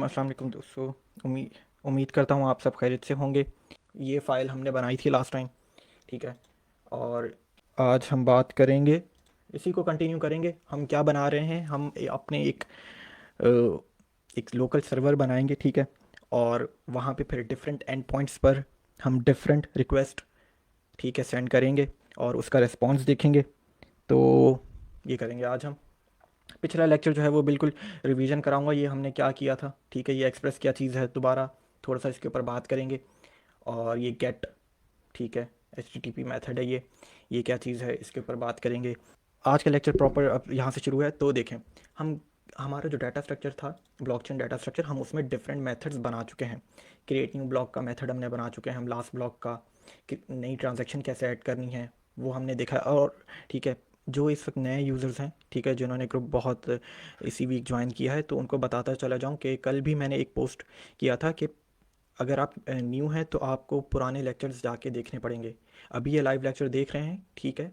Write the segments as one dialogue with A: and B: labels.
A: अस्सलाम वालेकुम दोस्तों। उम्मीद करता हूँ आप सब खैरियत से होंगे। ये फ़ाइल हमने बनाई थी लास्ट टाइम, ठीक है। और आज हम बात करेंगे, इसी को कंटिन्यू करेंगे। हम क्या बना रहे हैं, हम अपने एक लोकल सर्वर बनाएंगे, ठीक है। और वहाँ पे फिर डिफरेंट एंड पॉइंट्स पर हम डिफरेंट रिक्वेस्ट, ठीक है, सेंड करेंगे और उसका रिस्पॉन्स देखेंगे। तो ये करेंगे आज हम। पिछला लेक्चर जो है वो बिल्कुल रिवीजन कराऊंगा, ये हमने क्या किया था, ठीक है। ये एक्सप्रेस क्या चीज़ है, दोबारा थोड़ा सा इसके ऊपर बात करेंगे। और ये गेट, ठीक है, HTTP मेथड है, ये क्या चीज़ है, इसके ऊपर बात करेंगे। आज का लेक्चर प्रॉपर अब यहाँ से शुरू है। तो देखें, हम हमारा जो डाटा स्ट्रक्चर था, ब्लॉकचेन डाटा स्ट्रक्चर, हम उसमें डिफरेंट मेथड्स बना चुके हैं। क्रिएट न्यू ब्लॉक का मेथड हमने बना चुके हैं, हम लास्ट ब्लॉक का कि नई ट्रांजैक्शन कैसे ऐड करनी है वो हमने देखा। और ठीक है, जो इस वक्त नए यूज़र्स हैं, ठीक है, जिन्होंने ग्रुप बहुत इसी वीक ज्वाइन किया है, तो उनको बताता चला जाऊँ कि कल भी मैंने एक पोस्ट किया था कि अगर आप न्यू हैं तो आपको पुराने लेक्चर्स जाके देखने पड़ेंगे। अभी ये लाइव लेक्चर देख रहे हैं, ठीक है,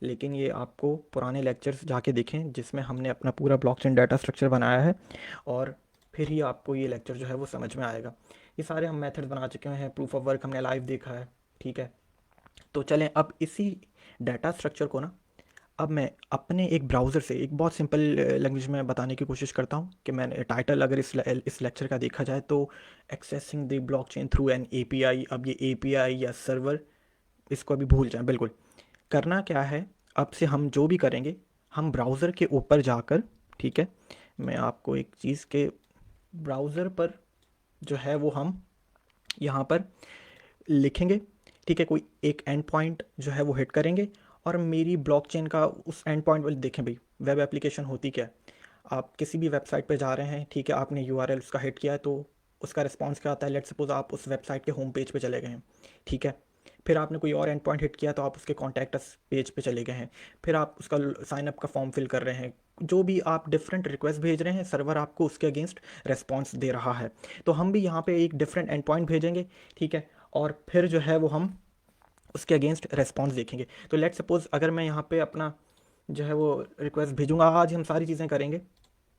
A: लेकिन ये आपको पुराने लेक्चर्स जाके देखें जिसमें हमने अपना पूरा ब्लॉकचेन डाटा स्ट्रक्चर बनाया है, और फिर ही आपको ये लेक्चर जो है वो समझ में आएगा। ये सारे हम मेथड बना चुके हैं, प्रूफ ऑफ वर्क हमने लाइव देखा है, ठीक है। तो चलें अब इसी डाटा स्ट्रक्चर को ना, अब मैं अपने एक ब्राउज़र से एक बहुत सिंपल लैंग्वेज में बताने की कोशिश करता हूँ कि मैंने टाइटल अगर इस लेक्चर का देखा जाए तो accessing the blockchain through an API. अब ये एपीआई या सर्वर, इसको अभी भूल जाएं बिल्कुल। करना क्या है, अब से हम जो भी करेंगे, हम ब्राउज़र के ऊपर जाकर, ठीक है, मैं आपको एक चीज़ के ब्राउज़र पर जो है वो हम यहाँ पर लिखेंगे, ठीक है। कोई एक एंड पॉइंट जो है वो हिट करेंगे और मेरी ब्लॉकचेन का उस एंड पॉइंट पर देखें भाई, वेब एप्लीकेशन होती क्या है। आप किसी भी वेबसाइट पे जा रहे हैं, ठीक है, आपने यूआरएल उसका हिट किया है तो उसका रिस्पॉन्स क्या आता है। लेट्स सपोज आप उस वेबसाइट के होम पेज पे चले गए हैं, ठीक है। फिर आपने कोई और एंड पॉइंट हिट किया तो आप उसके कॉन्टैक्ट अस पेज पे चले गए हैं। फिर आप उसका साइन अप का फॉर्म फिल कर रहे हैं। जो भी आप डिफरेंट रिक्वेस्ट भेज रहे हैं, सर्वर आपको उसके अगेंस्ट रिस्पॉन्स दे रहा है। तो हम भी यहाँ पे एक डिफरेंट एंड पॉइंट भेजेंगे, ठीक है, और फिर जो है वो हम उसके अगेंस्ट रेस्पॉन्स देखेंगे। तो लेट सपोज़ अगर मैं यहाँ पे अपना जो है वो रिक्वेस्ट भेजूँगा, आज हम सारी चीज़ें करेंगे,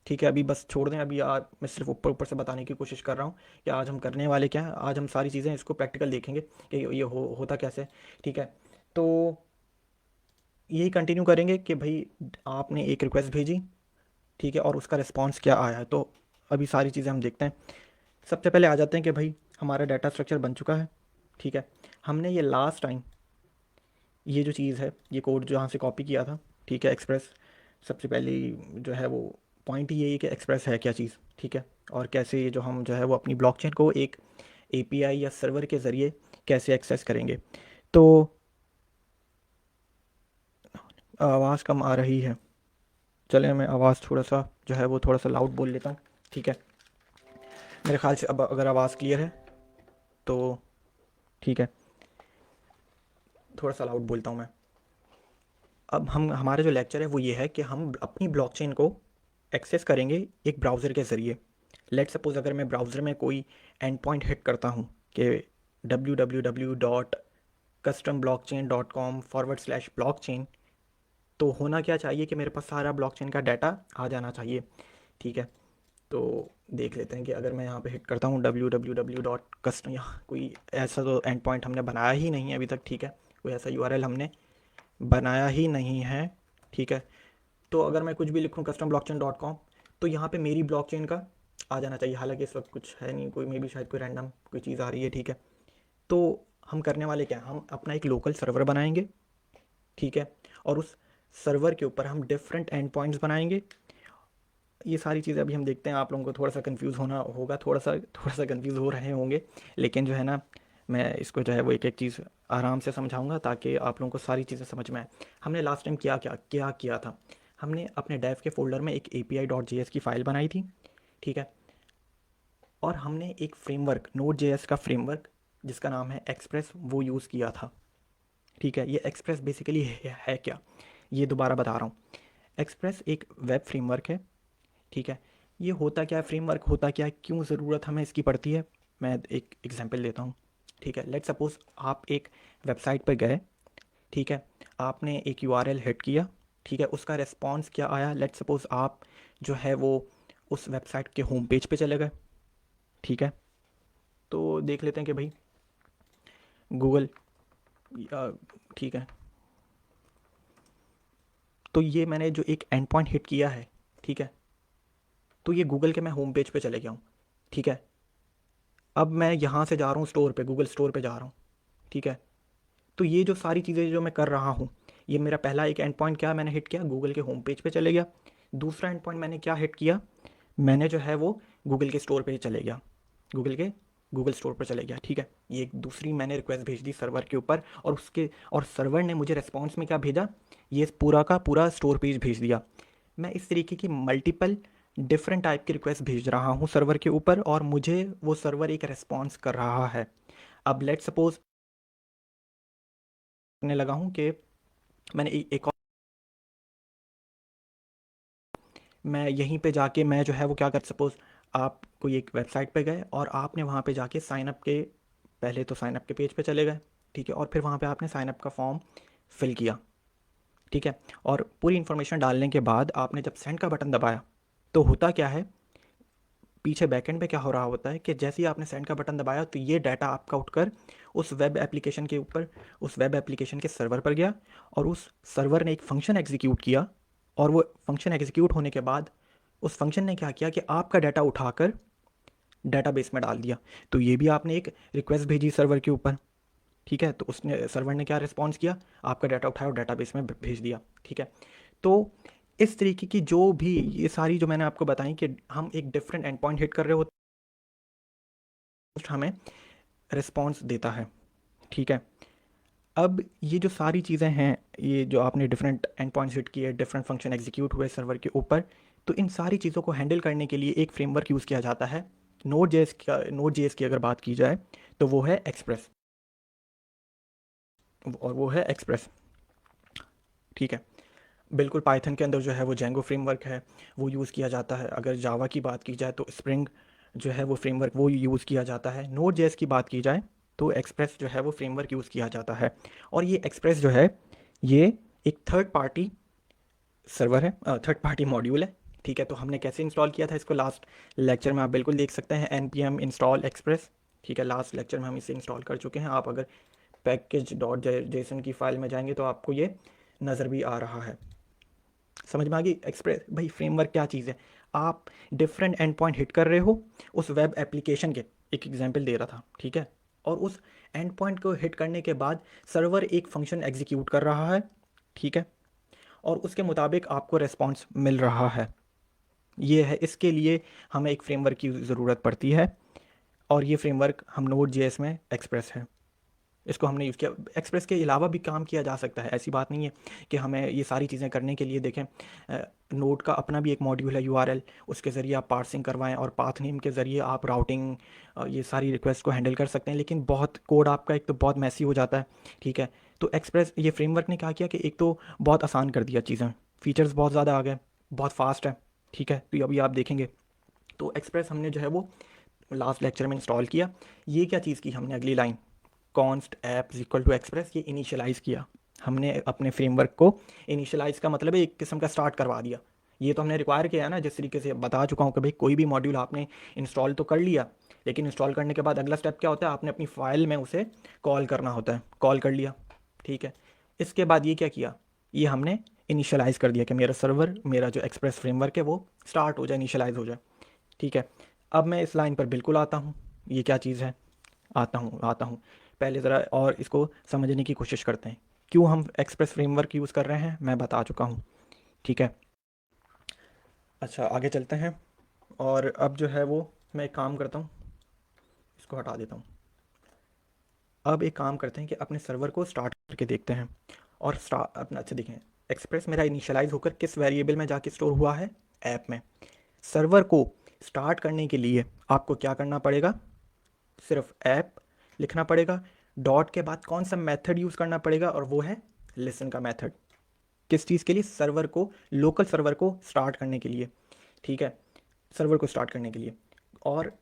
A: ठीक है। अभी बस छोड़ दें, अभी आज मैं सिर्फ ऊपर ऊपर से बताने की कोशिश कर रहा हूँ कि आज हम करने वाले क्या है। आज हम सारी चीज़ें इसको प्रैक्टिकल देखेंगे कि ये होता कैसे, ठीक है। तो यही कंटिन्यू करेंगे कि भाई आपने एक रिक्वेस्ट भेजी, ठीक है, और उसका रिस्पॉन्स क्या आया है। तो अभी सारी चीज़ें हम देखते हैं। सबसे पहले आ जाते हैं कि भाई हमारा डाटा स्ट्रक्चर बन चुका है, ठीक है। हमने ये लास्ट टाइम ये जो चीज़ है, ये कोड जो यहाँ से कॉपी किया था, ठीक है, एक्सप्रेस। सबसे पहली जो है वो पॉइंट ही यही है कि एक्सप्रेस है क्या चीज़, ठीक है। और कैसे ये जो हम जो है वो अपनी ब्लॉकचेन को एक एपीआई या सर्वर के ज़रिए कैसे एक्सेस करेंगे। तो आवाज़ कम आ रही है, चले मैं आवाज़ थोड़ा सा जो है वो थोड़ा सा लाउड बोल लेता हूँ, ठीक है। मेरे ख्याल से अब अगर आवाज़ क्लियर है तो ठीक है, थोड़ा सा लाउड बोलता हूँ मैं। अब हम हमारा जो लेक्चर है वो ये है कि हम अपनी ब्लॉकचेन को एक्सेस करेंगे एक ब्राउज़र के ज़रिए। लेट सपोज़ अगर मैं ब्राउज़र में कोई एंड पॉइंट हिट करता हूँ कि www.customblockchain.com/blockchain, तो होना क्या चाहिए कि मेरे पास सारा ब्लॉकचेन का डाटा आ जाना चाहिए, ठीक है। तो देख लेते हैं कि अगर मैं यहाँ पे हिट करता हूँ www.custom, यहाँ कोई ऐसा तो एंड पॉइंट हमने बनाया ही नहीं है अभी तक, ठीक है, कोई ऐसा यूआरएल हमने बनाया ही नहीं है, ठीक है। तो अगर मैं कुछ भी लिखूँ custom blockchain.com, तो यहाँ पे मेरी ब्लॉकचेन का आ जाना चाहिए। हालांकि इस वक्त कुछ है नहीं, कोई मे भी शायद कोई रैंडम कोई चीज़ आ रही है, ठीक है। तो हम करने वाले क्या हैं, हम अपना एक लोकल सर्वर बनाएंगे, ठीक है, और उस सर्वर के ऊपर हम डिफरेंट एंड पॉइंट्स बनाएंगे। ये सारी चीज़ें अभी हम देखते हैं। आप लोगों को थोड़ा सा कंफ्यूज होना होगा, थोड़ा सा कंफ्यूज हो रहे होंगे, लेकिन जो है ना, मैं इसको जो है वो एक एक चीज़ आराम से समझाऊंगा ताकि आप लोगों को सारी चीज़ें समझ में आए। हमने लास्ट टाइम क्या किया था, हमने अपने डेव के फोल्डर में एक api.js की फ़ाइल बनाई थी, ठीक है। और हमने एक फ्रेमवर्क, नोड जेएस का फ्रेमवर्क जिसका नाम है एक्सप्रेस, वो यूज़ किया था, ठीक है। ये एक्सप्रेस बेसिकली है क्या, ये दोबारा बता रहा हूँ। एक्सप्रेस एक वेब फ्रेमवर्क है, ठीक है। ये होता क्या है, फ्रेमवर्क होता क्या है, क्यों ज़रूरत हमें इसकी पड़ती है, मैं एक एग्जांपल देता हूँ, ठीक है। लेट सपोज़ आप एक वेबसाइट पर गए, ठीक है, आपने एक यूआरएल हिट किया, ठीक है, उसका रिस्पॉन्स क्या आया। लेट सपोज़ आप जो है वो उस वेबसाइट के होम पेज पे चले गए, ठीक है, तो देख लेते हैं कि भाई गूगल, ठीक है, तो ये मैंने जो एक एंड पॉइंट हिट किया है, ठीक है, तो ये गूगल के मैं होम पेज पे चले गया हूँ, ठीक है। अब मैं यहाँ से जा रहा हूँ स्टोर पे, गूगल स्टोर पे जा रहा हूँ, ठीक है। तो ये जो सारी चीज़ें जो मैं कर रहा हूँ, ये मेरा पहला एक एंड पॉइंट क्या मैंने हिट किया, गूगल के होम पेज पे चले गया। दूसरा एंड पॉइंट मैंने क्या हिट किया, मैंने जो है वो गूगल के स्टोर पे चले गया, गूगल स्टोर पर चले गया, ठीक है। ये एक दूसरी मैंने रिक्वेस्ट भेज दी सर्वर के ऊपर, और सर्वर ने मुझे रिस्पॉन्स में क्या भेजा, ये पूरा का पूरा स्टोर पेज भेज दिया। मैं इस तरीके की मल्टीपल डिफरेंट टाइप की रिक्वेस्ट भेज रहा हूँ सर्वर के ऊपर, और मुझे वो सर्वर एक रिस्पॉन्स कर रहा है। अब लेट सपोज करने लगा हूँ कि मैंने एक और, मैं यहीं पे जाके मैं जो है वो क्या कर, सपोज़ आप कोई एक वेबसाइट पे गए और आपने वहाँ पे जाके साइन अप के, पहले तो साइन अप के पेज पे चले गए, ठीक है, और फिर वहाँ पे आपने साइन अप का फॉर्म फिल किया, ठीक है, और पूरी इन्फॉर्मेशन डालने के बाद आपने जब सेंड का बटन दबाया, तो होता क्या है, पीछे बैकएंड पे क्या हो रहा होता है कि जैसे ही आपने सेंड का बटन दबाया तो ये डाटा आपका उठकर उस वेब एप्लीकेशन के ऊपर, उस वेब एप्लीकेशन के सर्वर पर गया, और उस सर्वर ने एक फंक्शन एग्जीक्यूट किया, और वो फंक्शन एग्जीक्यूट होने के बाद उस फंक्शन ने क्या किया कि आपका डाटा उठाकर डाटाबेस में डाल दिया। तो ये भी आपने एक रिक्वेस्ट भेजी सर्वर के ऊपर, ठीक है, तो उसने, सर्वर ने क्या रिस्पॉन्स किया, आपका डाटा उठाया और डाटाबेस में भेज दिया, ठीक है। तो इस तरीके की जो भी ये सारी जो मैंने आपको बताई कि हम एक डिफरेंट एंड पॉइंट हिट कर रहे होते, हमें रिस्पॉन्स देता है, ठीक है। अब ये जो सारी चीज़ें हैं, ये जो आपने डिफरेंट एंड पॉइंट्स हिट किए, डिफरेंट फंक्शन एग्जीक्यूट हुए सर्वर के ऊपर, तो इन सारी चीज़ों को हैंडल करने के लिए एक फ्रेमवर्क यूज़ किया जाता है। नोड जेएस की अगर बात की जाए तो वो है एक्सप्रेस, और वो है एक्सप्रेस, ठीक है। बिल्कुल पाइथन के अंदर जो है वो जेंगो फ्रेमवर्क है, वो यूज़ किया जाता है। अगर जावा की बात की जाए तो स्प्रिंग जो है वो फ्रेमवर्क वो यूज़ किया जाता है। नोड जेएस की बात की जाए तो एक्सप्रेस जो है वो फ्रेमवर्क यूज़ किया जाता है। और ये एक्सप्रेस जो है ये एक थर्ड पार्टी सर्वर है, थर्ड पार्टी मॉड्यूल है, ठीक है। तो हमने कैसे इंस्टॉल किया था इसको, लास्ट लेक्चर में आप बिल्कुल देख सकते हैं, npm इंस्टॉल एक्सप्रेस, ठीक है। लास्ट लेक्चर में हम इसे इंस्टॉल कर चुके हैं। आप अगर पैकेज डॉट जेसन की फाइल में जाएंगे तो आपको ये नज़र भी आ रहा है। समझ में आ गई। एक्सप्रेस भाई फ्रेमवर्क क्या चीज़ है, आप डिफरेंट एंड पॉइंट हिट कर रहे हो उस वेब एप्लीकेशन के, एक एग्जांपल दे रहा था, ठीक है, और उस एंड पॉइंट को हिट करने के बाद सर्वर एक फंक्शन एग्जीक्यूट कर रहा है, ठीक है, और उसके मुताबिक आपको रिस्पॉन्स मिल रहा है। ये है, इसके लिए हमें एक फ्रेमवर्क की ज़रूरत पड़ती है, और ये फ्रेमवर्क हम नोड जेएस में एक्सप्रेस है, इसको हमने यूज़ किया। एक्सप्रेस के अलावा भी काम किया जा सकता है, ऐसी बात नहीं है कि हमें ये सारी चीज़ें करने के लिए, देखें नोड का अपना भी एक मॉड्यूल है यूआरएल, उसके ज़रिए आप पार्सिंग करवाएं और पाथ नेम के ज़रिए आप राउटिंग, ये सारी रिक्वेस्ट को हैंडल कर सकते हैं, लेकिन बहुत कोड आपका एक तो बहुत मैसी हो जाता है, ठीक है। तो एक्सप्रेस ये फ्रेमवर्क ने क्या किया कि एक तो बहुत आसान कर दिया चीज़ें, फीचर्स बहुत ज़्यादा आ गए, बहुत फास्ट है, ठीक है। तो अभी आप देखेंगे, तो एक्सप्रेस हमने जो है वो लास्ट लेक्चर में इंस्टॉल किया। ये क्या चीज़ की हमने, अगली line const app equal to express, ये इनिशियलाइज़ किया हमने अपने फ्रेमवर्क को। इनिशियलाइज़ का मतलब है एक किस्म का स्टार्ट करवा दिया। ये तो हमने रिक्वायर किया है ना, जिस तरीके से बता चुका हूँ कि भाई कोई भी मॉड्यूल आपने इंस्टॉल तो कर लिया, लेकिन इंस्टॉल करने के बाद अगला स्टेप क्या होता है, आपने अपनी फ़ाइल में उसे कॉल करना होता है, कॉल कर लिया, ठीक है। इसके बाद ये क्या किया, ये हमने इनिशियलाइज़ कर दिया कि मेरा सर्वर, मेरा जो एक्सप्रेस फ्रेमवर्क है वो स्टार्ट हो जाए, इनिशियलाइज़ हो जाए, ठीक है। अब मैं इस लाइन पर बिल्कुल आता हूँ, ये क्या चीज़ है, आता हूँ। पहले ज़रा और इसको समझने की कोशिश करते हैं, क्यों हम एक्सप्रेस फ्रेमवर्क यूज़ कर रहे हैं, मैं बता चुका हूँ, ठीक है। अच्छा आगे चलते हैं, और अब जो है वो मैं एक काम करता हूँ, इसको हटा देता हूँ। अब एक काम करते हैं कि अपने सर्वर को स्टार्ट करके देखते हैं, और अपना अच्छा देखें, एक्सप्रेस मेरा इनिशियलाइज़ होकर किस वेरिएबल में जाके स्टोर हुआ है, ऐप में। सर्वर को स्टार्ट करने के लिए आपको क्या करना पड़ेगा, सिर्फ ऐप लिखना पड़ेगा, डॉट के बाद कौन सा मेथड यूज़ करना पड़ेगा, और वो है लिसन का मेथड। किस चीज़ के लिए, सर्वर को, लोकल सर्वर को स्टार्ट करने के लिए, ठीक है, सर्वर को स्टार्ट करने के लिए। और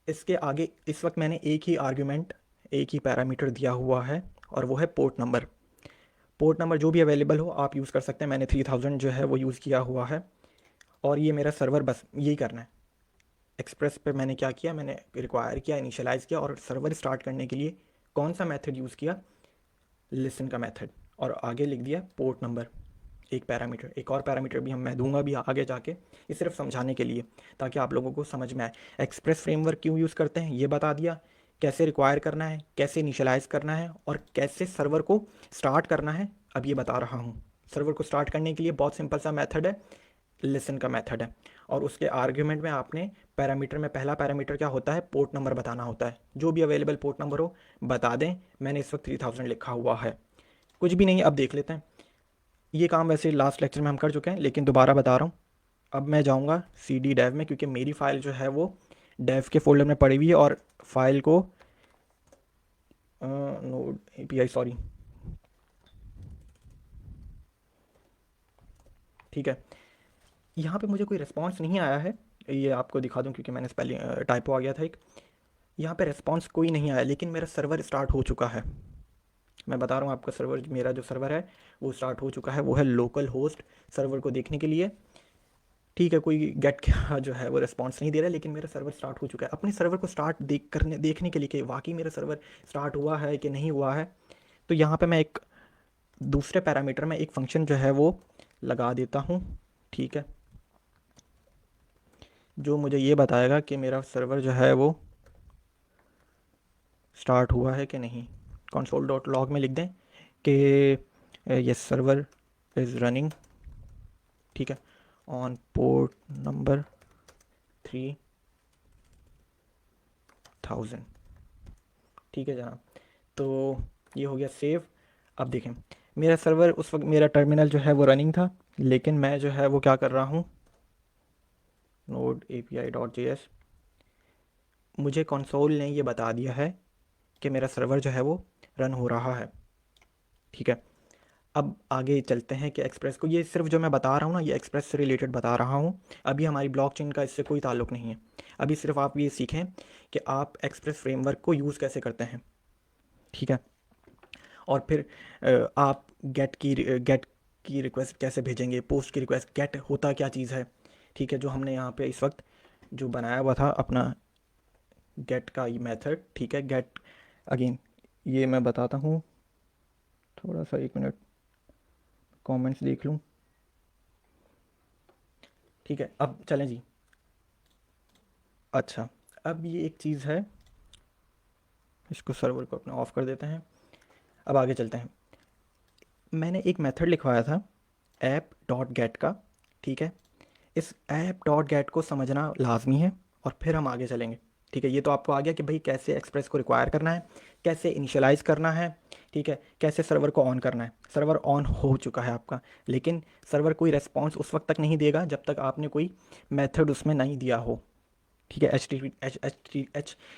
A: इसके आगे इस वक्त मैंने एक ही आर्ग्यूमेंट, एक ही पैरामीटर दिया हुआ है, और वो है पोर्ट नंबर। पोर्ट नंबर जो भी अवेलेबल हो आप यूज़ कर सकते हैं, मैंने 3000 जो है वो यूज़ किया हुआ है, और ये मेरा सर्वर, बस यही करना है, एक्सप्रेस पे मैंने क्या किया, मैंने रिक्वायर किया, इनिशियलाइज़ किया, और सर्वर स्टार्ट करने के लिए कौन सा मेथड यूज़ किया, लिसन का मेथड, और आगे लिख दिया पोर्ट नंबर, एक पैरामीटर। एक और पैरामीटर भी मैं दूंगा भी आगे जाके, ये सिर्फ समझाने के लिए ताकि आप लोगों को समझ में आए। एक्सप्रेस फ्रेमवर्क क्यों यूज़ करते हैं ये बता दिया, कैसे रिक्वायर करना है, कैसे इनिशियलाइज़ करना है, और कैसे सर्वर को स्टार्ट करना है, अब ये बता रहा हूँ। सर्वर को स्टार्ट करने के लिए बहुत सिंपल सा मेथड है, लिसन का मेथड है, और उसके आर्ग्यूमेंट में आपने पैरामीटर में पहला पैरामीटर क्या होता है, पोर्ट नंबर बताना होता है। जो भी अवेलेबल पोर्ट नंबर हो बता दें, मैंने इस वक्त 3000 लिखा हुआ है, कुछ भी नहीं। अब देख लेते हैं, ये काम वैसे लास्ट लेक्चर में हम कर चुके हैं, लेकिन दोबारा बता रहा हूँ। अब मैं जाऊँगा सी डी डेव में, क्योंकि मेरी फ़ाइल जो है वो डेव के फोल्डर में पड़ी हुई है, और फाइल को नोड एपीआई, सॉरी, ठीक है, यहाँ पे मुझे कोई रिस्पांस नहीं आया है, ये आपको दिखा दूँ क्योंकि मैंने स्पेलिंग टाइपो आ गया था एक, यहाँ पे रिस्पांस कोई नहीं आया, लेकिन मेरा सर्वर स्टार्ट हो चुका है। मैं बता रहा हूँ आपका सर्वर, मेरा जो सर्वर है वो स्टार्ट हो चुका है, वो है लोकल होस्ट सर्वर को देखने के लिए। ठीक है, कोई गेट का जो है वो रिस्पांस नहीं दे रहा है, लेकिन मेरा सर्वर स्टार्ट हो चुका है। अपने सर्वर को स्टार्ट देखने के लिए कि वाकई मेरा सर्वर स्टार्ट हुआ है कि नहीं हुआ है, तो यहाँ पे मैं एक दूसरे पैरामीटर में एक फंक्शन जो है वो लगा देता हूँ, ठीक है, जो मुझे ये बताएगा कि मेरा सर्वर जो है वो स्टार्ट हुआ है कि नहीं। कंसोल डॉट लॉग में लिख दें कि ये सर्वर इज़ रनिंग, ठीक है, ऑन पोर्ट नंबर 3000, ठीक है जनाब। तो ये हो गया सेव। अब देखें, मेरा सर्वर उस वक्त, मेरा टर्मिनल जो है वो रनिंग था, लेकिन मैं जो है वो क्या कर रहा हूँ, नोड api.js, मुझे कंसोल ने ये बता दिया है कि मेरा सर्वर जो है वो रन हो रहा है, ठीक है। अब आगे चलते हैं कि एक्सप्रेस को, ये सिर्फ जो मैं बता रहा हूँ ना, ये एक्सप्रेस से रिलेटेड बता रहा हूँ, अभी हमारी ब्लॉकचेन का इससे कोई ताल्लुक़ नहीं है। अभी सिर्फ आप ये सीखें कि आप एक्सप्रेस फ्रेमवर्क को यूज़ कैसे करते हैं, ठीक है। और फिर आप गेट की रिक्वेस्ट कैसे भेजेंगे, पोस्ट की रिक्वेस्ट, गेट होता क्या चीज़ है, ठीक है, जो हमने यहाँ पे इस वक्त जो बनाया हुआ था अपना गेट का ये मेथड, ठीक है। गेट अगेन ये मैं बताता हूँ, थोड़ा सा एक मिनट कमेंट्स देख लूँ, ठीक है। अब चलें जी, अच्छा, अब ये एक चीज़ है, इसको सर्वर को अपना ऑफ कर देते हैं। अब आगे चलते हैं, मैंने एक मेथड लिखवाया था ऐप डॉट गेट का, ठीक है। इस ऐप डॉट गेट को समझना लाजमी है, और फिर हम आगे चलेंगे, ठीक है। ये तो आपको आ गया कि भाई कैसे एक्सप्रेस को रिक्वायर करना है, कैसे इनिशियलाइज़ करना है, ठीक है, कैसे सर्वर को ऑन करना है। सर्वर ऑन हो चुका है आपका, लेकिन सर्वर कोई रेस्पॉन्स उस वक्त तक नहीं देगा जब तक आपने कोई मेथड उसमें नहीं दिया हो, ठीक है। H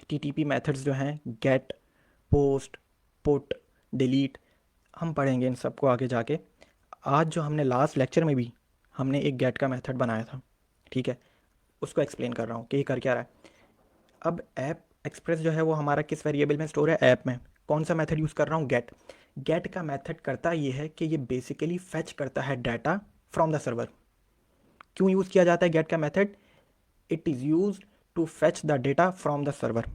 A: T T P methods जो हैं, गेट, पोस्ट, पुट, डिलीट, हम पढ़ेंगे इन सबको आगे जाके। आज जो हमने लास्ट लेक्चर में भी हमने एक गेट का मेथड बनाया था, ठीक है, उसको एक्सप्लेन कर रहा हूँ कि ये कर क्या रहा है। अब ऐप एक्सप्रेस जो है वो हमारा किस वेरिएबल में स्टोर है, ऐप में। कौन सा मेथड यूज़ कर रहा हूँ, गेट। गेट का मेथड करता ये है कि ये बेसिकली फेच करता है डाटा फ्रॉम द सर्वर। क्यों यूज़ किया जाता है गेट का method, it is use to fetch the data from the server,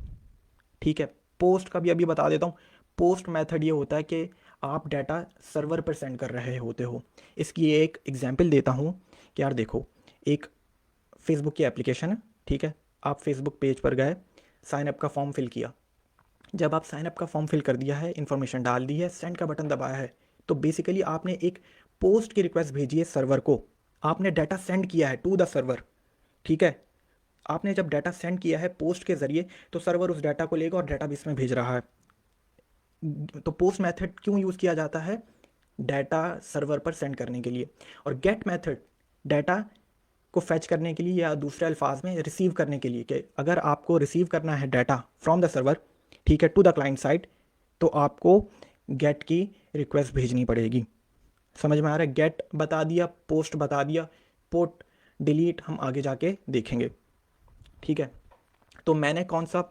A: ठीक है। पोस्ट का भी अभी बता देता हूँ, पोस्ट मेथड ये होता है कि आप डाटा सर्वर पर सेंड कर रहे होते हो। इसकी एक एग्जांपल देता हूँ कि यार देखो, एक फेसबुक की एप्लीकेशन है, ठीक है, आप फेसबुक पेज पर गए, साइन अप का फॉर्म फिल किया। जब आप साइन अप का फॉर्म फिल कर दिया है, इन्फॉर्मेशन डाल दी है, सेंड का बटन दबाया है, तो बेसिकली आपने एक पोस्ट की रिक्वेस्ट भेजी है सर्वर को, आपने डाटा सेंड किया है टू द सर्वर, ठीक है। आपने जब डाटा सेंड किया है पोस्ट के ज़रिए, तो सर्वर उस डाटा को लेगा और डाटाबेस में भेज रहा है। तो पोस्ट मेथड क्यों यूज़ किया जाता है, डाटा सर्वर पर सेंड करने के लिए। और गेट मेथड डाटा को फैच करने के लिए, या दूसरे अल्फाज में रिसीव करने के लिए, कि अगर आपको रिसीव करना है डाटा फ्रॉम द सर्वर, ठीक है, टू द क्लाइंट साइड, तो आपको गेट की रिक्वेस्ट भेजनी पड़ेगी। समझ में आ रहा है, गेट बता दिया, पोस्ट बता दिया, पुट, डिलीट हम आगे जाके देखेंगे, ठीक है। तो मैंने कौन सा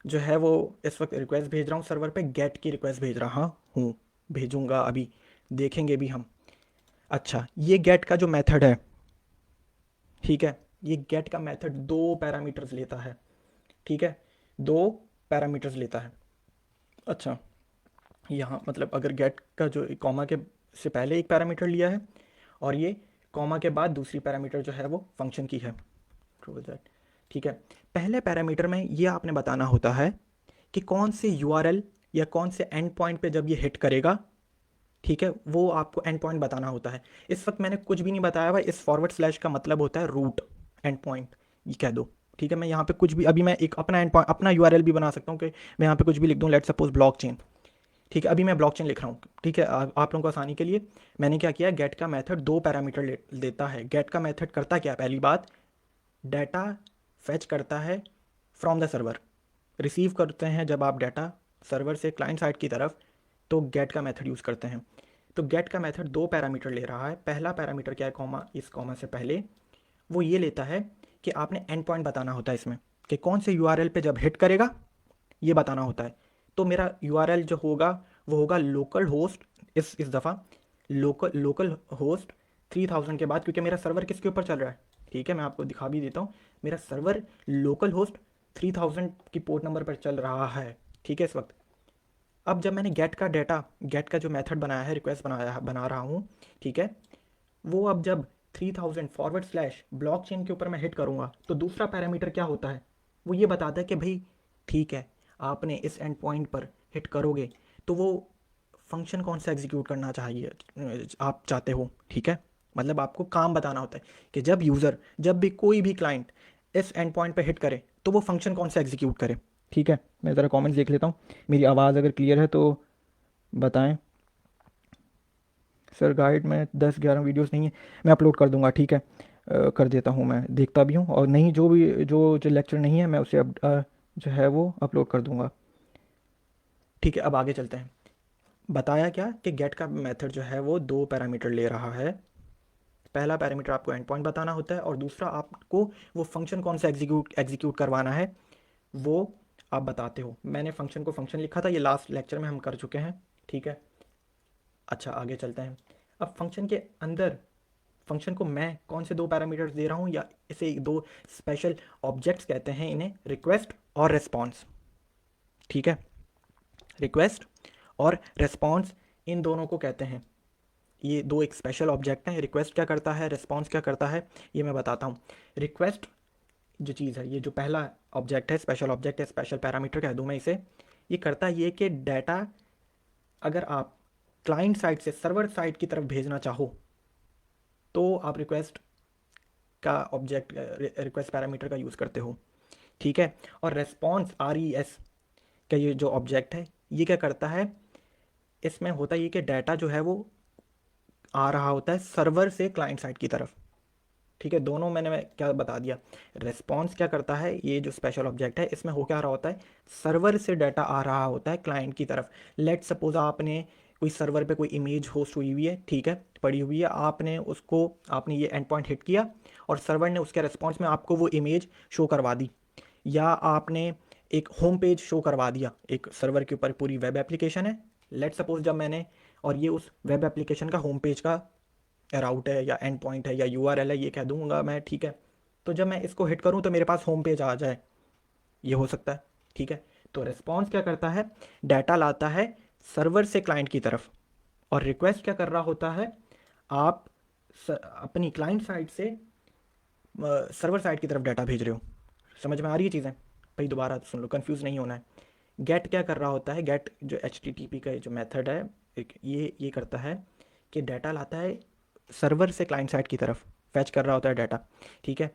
A: जो है वो इस वक्त रिक्वेस्ट भेज रहा हूँ सर्वर पे, गेट की रिक्वेस्ट भेज रहा हूँ, भेजूँगा अभी, देखेंगे भी हम। अच्छा, ये गेट का जो मेथड है, ठीक है, ये गेट का मेथड 2 पैरामीटर्स लेता है, ठीक है, 2 पैरामीटर्स लेता है। अच्छा, यहाँ मतलब अगर गेट का जो कॉमा के से पहले एक पैरामीटर लिया है और ये कॉमा के बाद दूसरी पैरामीटर जो है वो फंक्शन की है, ट्रू दैट, ठीक है। पहले पैरामीटर में ये आपने बताना होता है कि कौन से यूआरएल या कौन से एंड पॉइंट पे जब ये हिट करेगा, ठीक है, वो आपको एंड पॉइंट बताना होता है। इस वक्त मैंने कुछ भी नहीं बताया हुआ, इस फॉरवर्ड स्लैश का मतलब होता है रूट एंड पॉइंट, ये कह दो, ठीक है। मैं यहाँ पे कुछ भी, अभी मैं एक अपना एंड पॉइंट, अपना यूआरएल भी बना सकता हूँ कि मैं यहाँ पे कुछ भी लिख दूँ, लेट सपोज ब्लॉकचेन, ठीक है। अभी मैं ब्लॉकचेन लिख रहा हूँ, ठीक है। आप लोगों को आसानी के लिए मैंने क्या किया, गेट का मेथड 2 पैरामीटर देता है। गेट का मेथड करता क्या है, पहली बात, डाटा फेच करता है फ्रॉम द सर्वर। रिसीव करते हैं जब आप डाटा सर्वर से क्लाइंट साइड की तरफ, तो गेट का मेथड यूज़ करते हैं। तो गेट का मेथड 2 पैरामीटर ले रहा है। पहला पैरामीटर क्या है, कॉमा, इस कॉमा से पहले वो ये लेता है कि आपने एंड पॉइंट बताना होता है इसमें, कि कौन से यूआरएल पे जब हिट करेगा ये बताना होता है। तो मेरा यूआरएल जो होगा वो होगा लोकल होस्ट, इस दफ़ा लोकल होस्ट 3000 के बाद, क्योंकि मेरा सर्वर किसके ऊपर चल रहा है, ठीक है, मैं आपको दिखा भी देता हूँ। मेरा सर्वर लोकल होस्ट 3000 की पोर्ट नंबर पर चल रहा है, ठीक है, इस वक्त। अब जब मैंने गेट का डाटा, गेट का जो मेथड बनाया है, रिक्वेस्ट बना रहा हूँ, ठीक है, वो अब जब 3000 फॉरवर्ड स्लैश ब्लॉकचेन के ऊपर मैं हिट करूँगा, तो दूसरा पैरामीटर क्या होता है, वो ये बताता है कि भाई ठीक है, आपने इस एंड पॉइंट पर हिट करोगे तो वो फंक्शन कौन सा एग्जीक्यूट करना चाहिए, आप चाहते हो, ठीक है। मतलब आपको काम बताना होता है कि जब यूज़र, जब भी कोई भी क्लाइंट इस एंड पॉइंट पर हिट करे तो वो फंक्शन कौन सा एग्जीक्यूट करे, ठीक है। मैं ज़रा कमेंट्स देख लेता हूँ, मेरी आवाज़ अगर क्लियर है तो बताएं। सर गाइड में 10-11 वीडियोस नहीं है, मैं अपलोड कर दूंगा, ठीक है। कर देता हूँ, मैं देखता भी हूँ, और नहीं जो भी जो लेक्चर नहीं है मैं उसे अब जो है वो अपलोड कर दूंगा, ठीक है। अब आगे चलते हैं। बताया क्या कि गेट का मेथड जो है वो 2 पैरामीटर ले रहा है। पहला पैरामीटर आपको एंड पॉइंट बताना होता है और दूसरा आपको वो फंक्शन कौन सा एग्जीक्यूट करवाना है वो आप बताते हो। मैंने फंक्शन को फंक्शन लिखा था, ये लास्ट लेक्चर में हम कर चुके हैं, ठीक है। अच्छा, आगे चलते हैं। अब फंक्शन के अंदर, फंक्शन को मैं कौन से 2 पैरामीटर्स दे रहा हूँ, या इसे 2 स्पेशल ऑब्जेक्ट्स कहते हैं, इन्हें रिक्वेस्ट और रेस्पॉन्स, ठीक है। रिक्वेस्ट और रेस्पॉन्स, इन दोनों को कहते हैं, ये दो एक स्पेशल ऑब्जेक्ट हैं। रिक्वेस्ट क्या करता है, रेस्पॉन्स क्या करता है, ये मैं बताता हूँ। रिक्वेस्ट जो चीज़ है, ये जो पहला ऑब्जेक्ट है, स्पेशल ऑब्जेक्ट है, स्पेशल पैरामीटर कह दूँ मैं इसे, ये करता ये कि डाटा अगर आप क्लाइंट साइड से सर्वर साइड की तरफ भेजना चाहो तो आप रिक्वेस्ट का ऑब्जेक्ट, रिक्वेस्ट पैरामीटर का यूज़ करते हो, ठीक है। और रेस्पॉन्स, RES का ये जो ऑब्जेक्ट है, ये क्या करता है, इसमें होता ये कि डाटा जो है वो आ रहा होता है सर्वर से क्लाइंट साइड की तरफ, ठीक है। दोनों मैंने क्या बता दिया। रेस्पॉन्स क्या करता है, ये जो स्पेशल ऑब्जेक्ट है इसमें हो क्या रहा होता है, सर्वर से डाटा आ रहा होता है क्लाइंट की तरफ। लेट सपोज आपने कोई सर्वर पे कोई इमेज होस्ट हुई हुई है, ठीक है, पड़ी हुई है, आपने उसको, आपने ये एंड पॉइंट हिट किया और सर्वर ने उसके रिस्पॉन्स में आपको वो इमेज शो करवा दी, या आपने एक होम पेज शो करवा दिया। एक सर्वर के ऊपर पूरी वेब एप्लीकेशन है, लेट सपोज जब मैंने, और ये उस वेब एप्लीकेशन का होम पेज का राउट है या एंड पॉइंट है या यूआरएल है, ये कह दूंगा मैं, ठीक है। तो जब मैं इसको हिट करूं तो मेरे पास होम पेज आ जाए, ये हो सकता है, ठीक है। तो रिस्पॉन्स क्या करता है, डाटा लाता है सर्वर से क्लाइंट की तरफ, और रिक्वेस्ट क्या कर रहा होता है, आप अपनी क्लाइंट साइड से सर्वर साइड की तरफ डाटा भेज रहे हो। समझ में आ रही है चीज़ें, भाई दोबारा सुन लो, कंफ्यूज नहीं होना है। गेट क्या कर रहा होता है, गेट जो HTTP का जो मेथड है, एक ये करता है कि डाटा लाता है सर्वर से क्लाइंट साइड की तरफ, फैच कर रहा होता है डाटा, ठीक है।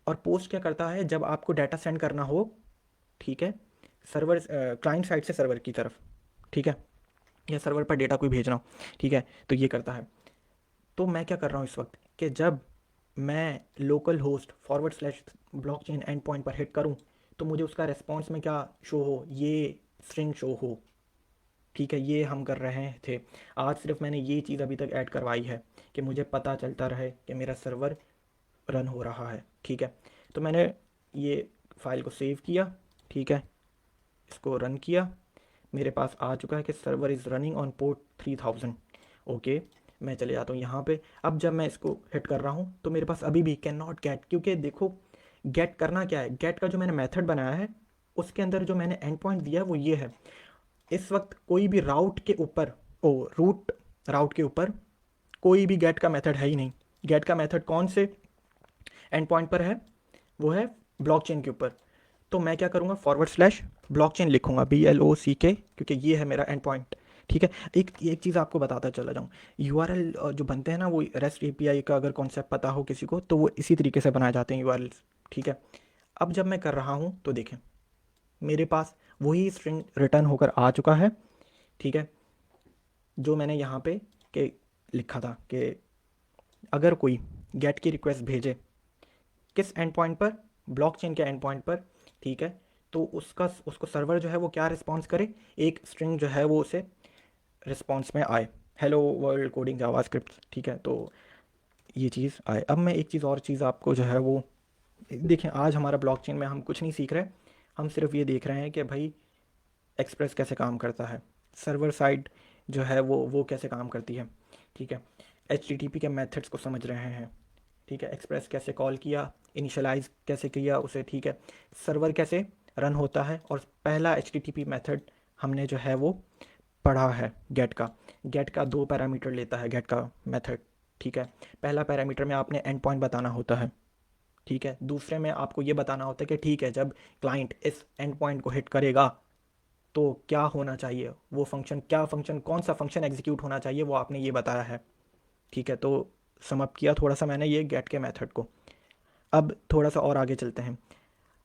A: और पोस्ट क्या करता है, जब आपको डाटा सेंड करना हो, ठीक है, सर्वर, क्लाइंट साइड से सर्वर की तरफ, ठीक है, या सर्वर पर डेटा कोई भेजना हो, ठीक है, तो ये करता है। तो मैं क्या कर रहा हूँ इस वक्त, कि जब मैं local host forward slash blockchain and point पर हिट करूँ तो मुझे उसका रेस्पॉन्स में क्या शो हो, ये स्ट्रिंग शो हो, ठीक है। ये हम कर रहे थे आज, सिर्फ मैंने ये चीज़ अभी तक ऐड करवाई है कि मुझे पता चलता रहे कि मेरा सर्वर रन हो रहा है, ठीक है। तो मैंने ये फाइल को सेव किया, ठीक है, इसको रन किया, मेरे पास आ चुका है कि server is running on port 3000, okay. मैं चले जाता हूँ यहाँ पे। अब जब मैं इसको हिट कर रहा हूँ तो मेरे पास अभी भी कैन नॉट गेट, क्योंकि देखो गेट करना क्या है, गेट का जो मैंने मेथड बनाया है उसके अंदर जो मैंने एंड पॉइंट दिया है वो ये है। इस वक्त कोई भी राउट के ऊपर, ओ रूट राउट के ऊपर कोई भी गेट का मेथड है ही नहीं। गेट का मेथड कौन से एंड पॉइंट पर है, वो है ब्लॉकचेन के ऊपर। तो मैं क्या करूँगा, फॉरवर्ड स्लैश ब्लॉकचेन लिखूंगा, BLOCK, क्योंकि ये है मेरा एंड पॉइंट। ठीक है, एक चीज़ आपको बताता चला जाऊँ, URL जो बनते हैं ना, वो REST API का अगर कॉन्सेप्ट पता हो किसी को तो वो इसी तरीके से बनाए जाते हैं URL। ठीक है, अब जब मैं कर रहा हूँ तो देखें मेरे पास वही स्ट्रिंग रिटर्न होकर आ चुका है। ठीक है, जो मैंने यहाँ पे के लिखा था कि अगर कोई गेट की रिक्वेस्ट भेजे किस एंड पॉइंट पर, ब्लॉकचेन के एंड पॉइंट पर, ठीक है, तो उसको सर्वर जो है वो क्या रिस्पॉन्स करे, एक स्ट्रिंग जो है वो उसे रिस्पॉन्स में आए, हेलो वर्ल्ड कोडिंग जावास्क्रिप्ट। ठीक है, तो ये चीज़ आए। अब मैं एक चीज़ और चीज़ आपको जो है वो देखें, आज हमारा ब्लॉकचेन में हम कुछ नहीं सीख रहे, हम सिर्फ ये देख रहे हैं कि भाई एक्सप्रेस कैसे काम करता है, सर्वर साइड जो है वो कैसे काम करती है। ठीक है, HTTP के मेथड्स को समझ रहे हैं। ठीक है, एक्सप्रेस कैसे कॉल किया, इनिशियलाइज कैसे किया उसे। ठीक है, सर्वर कैसे रन होता है, और पहला HTTP मेथड हमने जो है वो पढ़ा है गेट का। गेट का 2 पैरामीटर लेता है गेट का मेथड। ठीक है, पहला पैरामीटर में आपने एंड पॉइंट बताना होता है। ठीक है, दूसरे में आपको ये बताना होता है कि ठीक है जब क्लाइंट इस एंड पॉइंट को हिट करेगा तो क्या होना चाहिए, वो फंक्शन क्या फंक्शन कौन सा फंक्शन एग्जीक्यूट होना चाहिए, वो आपने ये बताया है। ठीक है, तो समअप किया थोड़ा सा मैंने ये गेट के मेथड को। अब थोड़ा सा और आगे चलते हैं।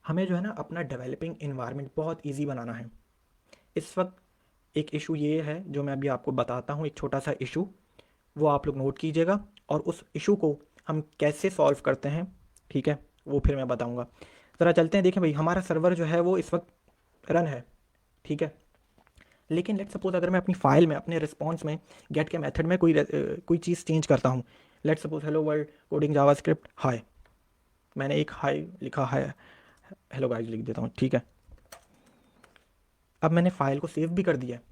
A: हमें जो है ना अपना डेवलपिंग इन्वायरमेंट बहुत ईजी बनाना है। इस वक्त एक इशू ये है जो मैं अभी आपको बताता हूँ, एक छोटा सा इशू, वो आप लोग नोट कीजिएगा, और उस इशू को हम कैसे सॉल्व करते हैं, ठीक है, वो फिर मैं बताऊँगा। ज़रा चलते हैं, देखें भाई हमारा सर्वर जो है वो इस वक्त रन है। ठीक है, लेकिन लेट सपोज अगर मैं अपनी फाइल में अपने रिस्पॉन्स में गेट के मेथड में कोई चीज़ चेंज करता हूँ, let suppose hello world coding JavaScript hi, मैंने एक हाय लिखा है, हेलो गाइस लिख देता हूँ। ठीक है, अब मैंने फ़ाइल को सेव भी कर दिया है।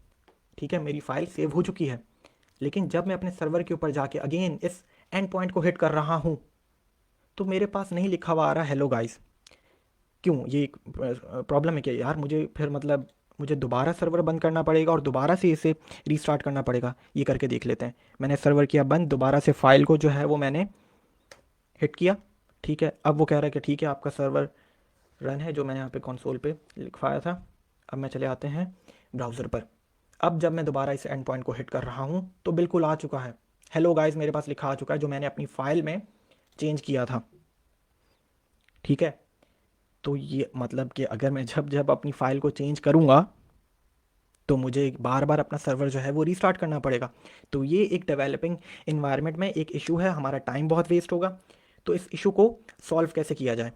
A: ठीक है, मेरी फ़ाइल सेव हो चुकी है, लेकिन जब मैं अपने सर्वर के ऊपर जाके अगेन इस एंड पॉइंट को हिट कर रहा हूँ तो मेरे पास नहीं लिखा हुआ आ रहा हेलो गाइस। क्यों, ये एक प्रॉब्लम है क्या यार, मुझे फिर मतलब मुझे दोबारा सर्वर बंद करना पड़ेगा और दोबारा से इसे रीस्टार्ट करना पड़ेगा। ये करके देख लेते हैं। मैंने सर्वर किया बंद, दोबारा से फ़ाइल को जो है वो मैंने हिट किया। ठीक है, अब वो कह रहा है कि ठीक है आपका सर्वर रन है, जो मैंने यहाँ पे कंसोल पे लिखवाया था। अब मैं चले आते हैं ब्राउज़र पर। अब जब मैं दोबारा इस एंड पॉइंट को हिट कर रहा हूँ तो बिल्कुल आ चुका है हेलो गाइस, मेरे पास लिखा आ चुका है जो मैंने अपनी फ़ाइल में चेंज किया था। ठीक है, तो ये मतलब कि अगर मैं जब जब अपनी फ़ाइल को चेंज करूँगा तो मुझे बार बार अपना सर्वर जो है वो रीस्टार्ट करना पड़ेगा। तो ये एक डेवलपिंग इन्वायरमेंट में एक इशू है, हमारा टाइम बहुत वेस्ट होगा। तो इस इशू को सॉल्व कैसे किया जाए,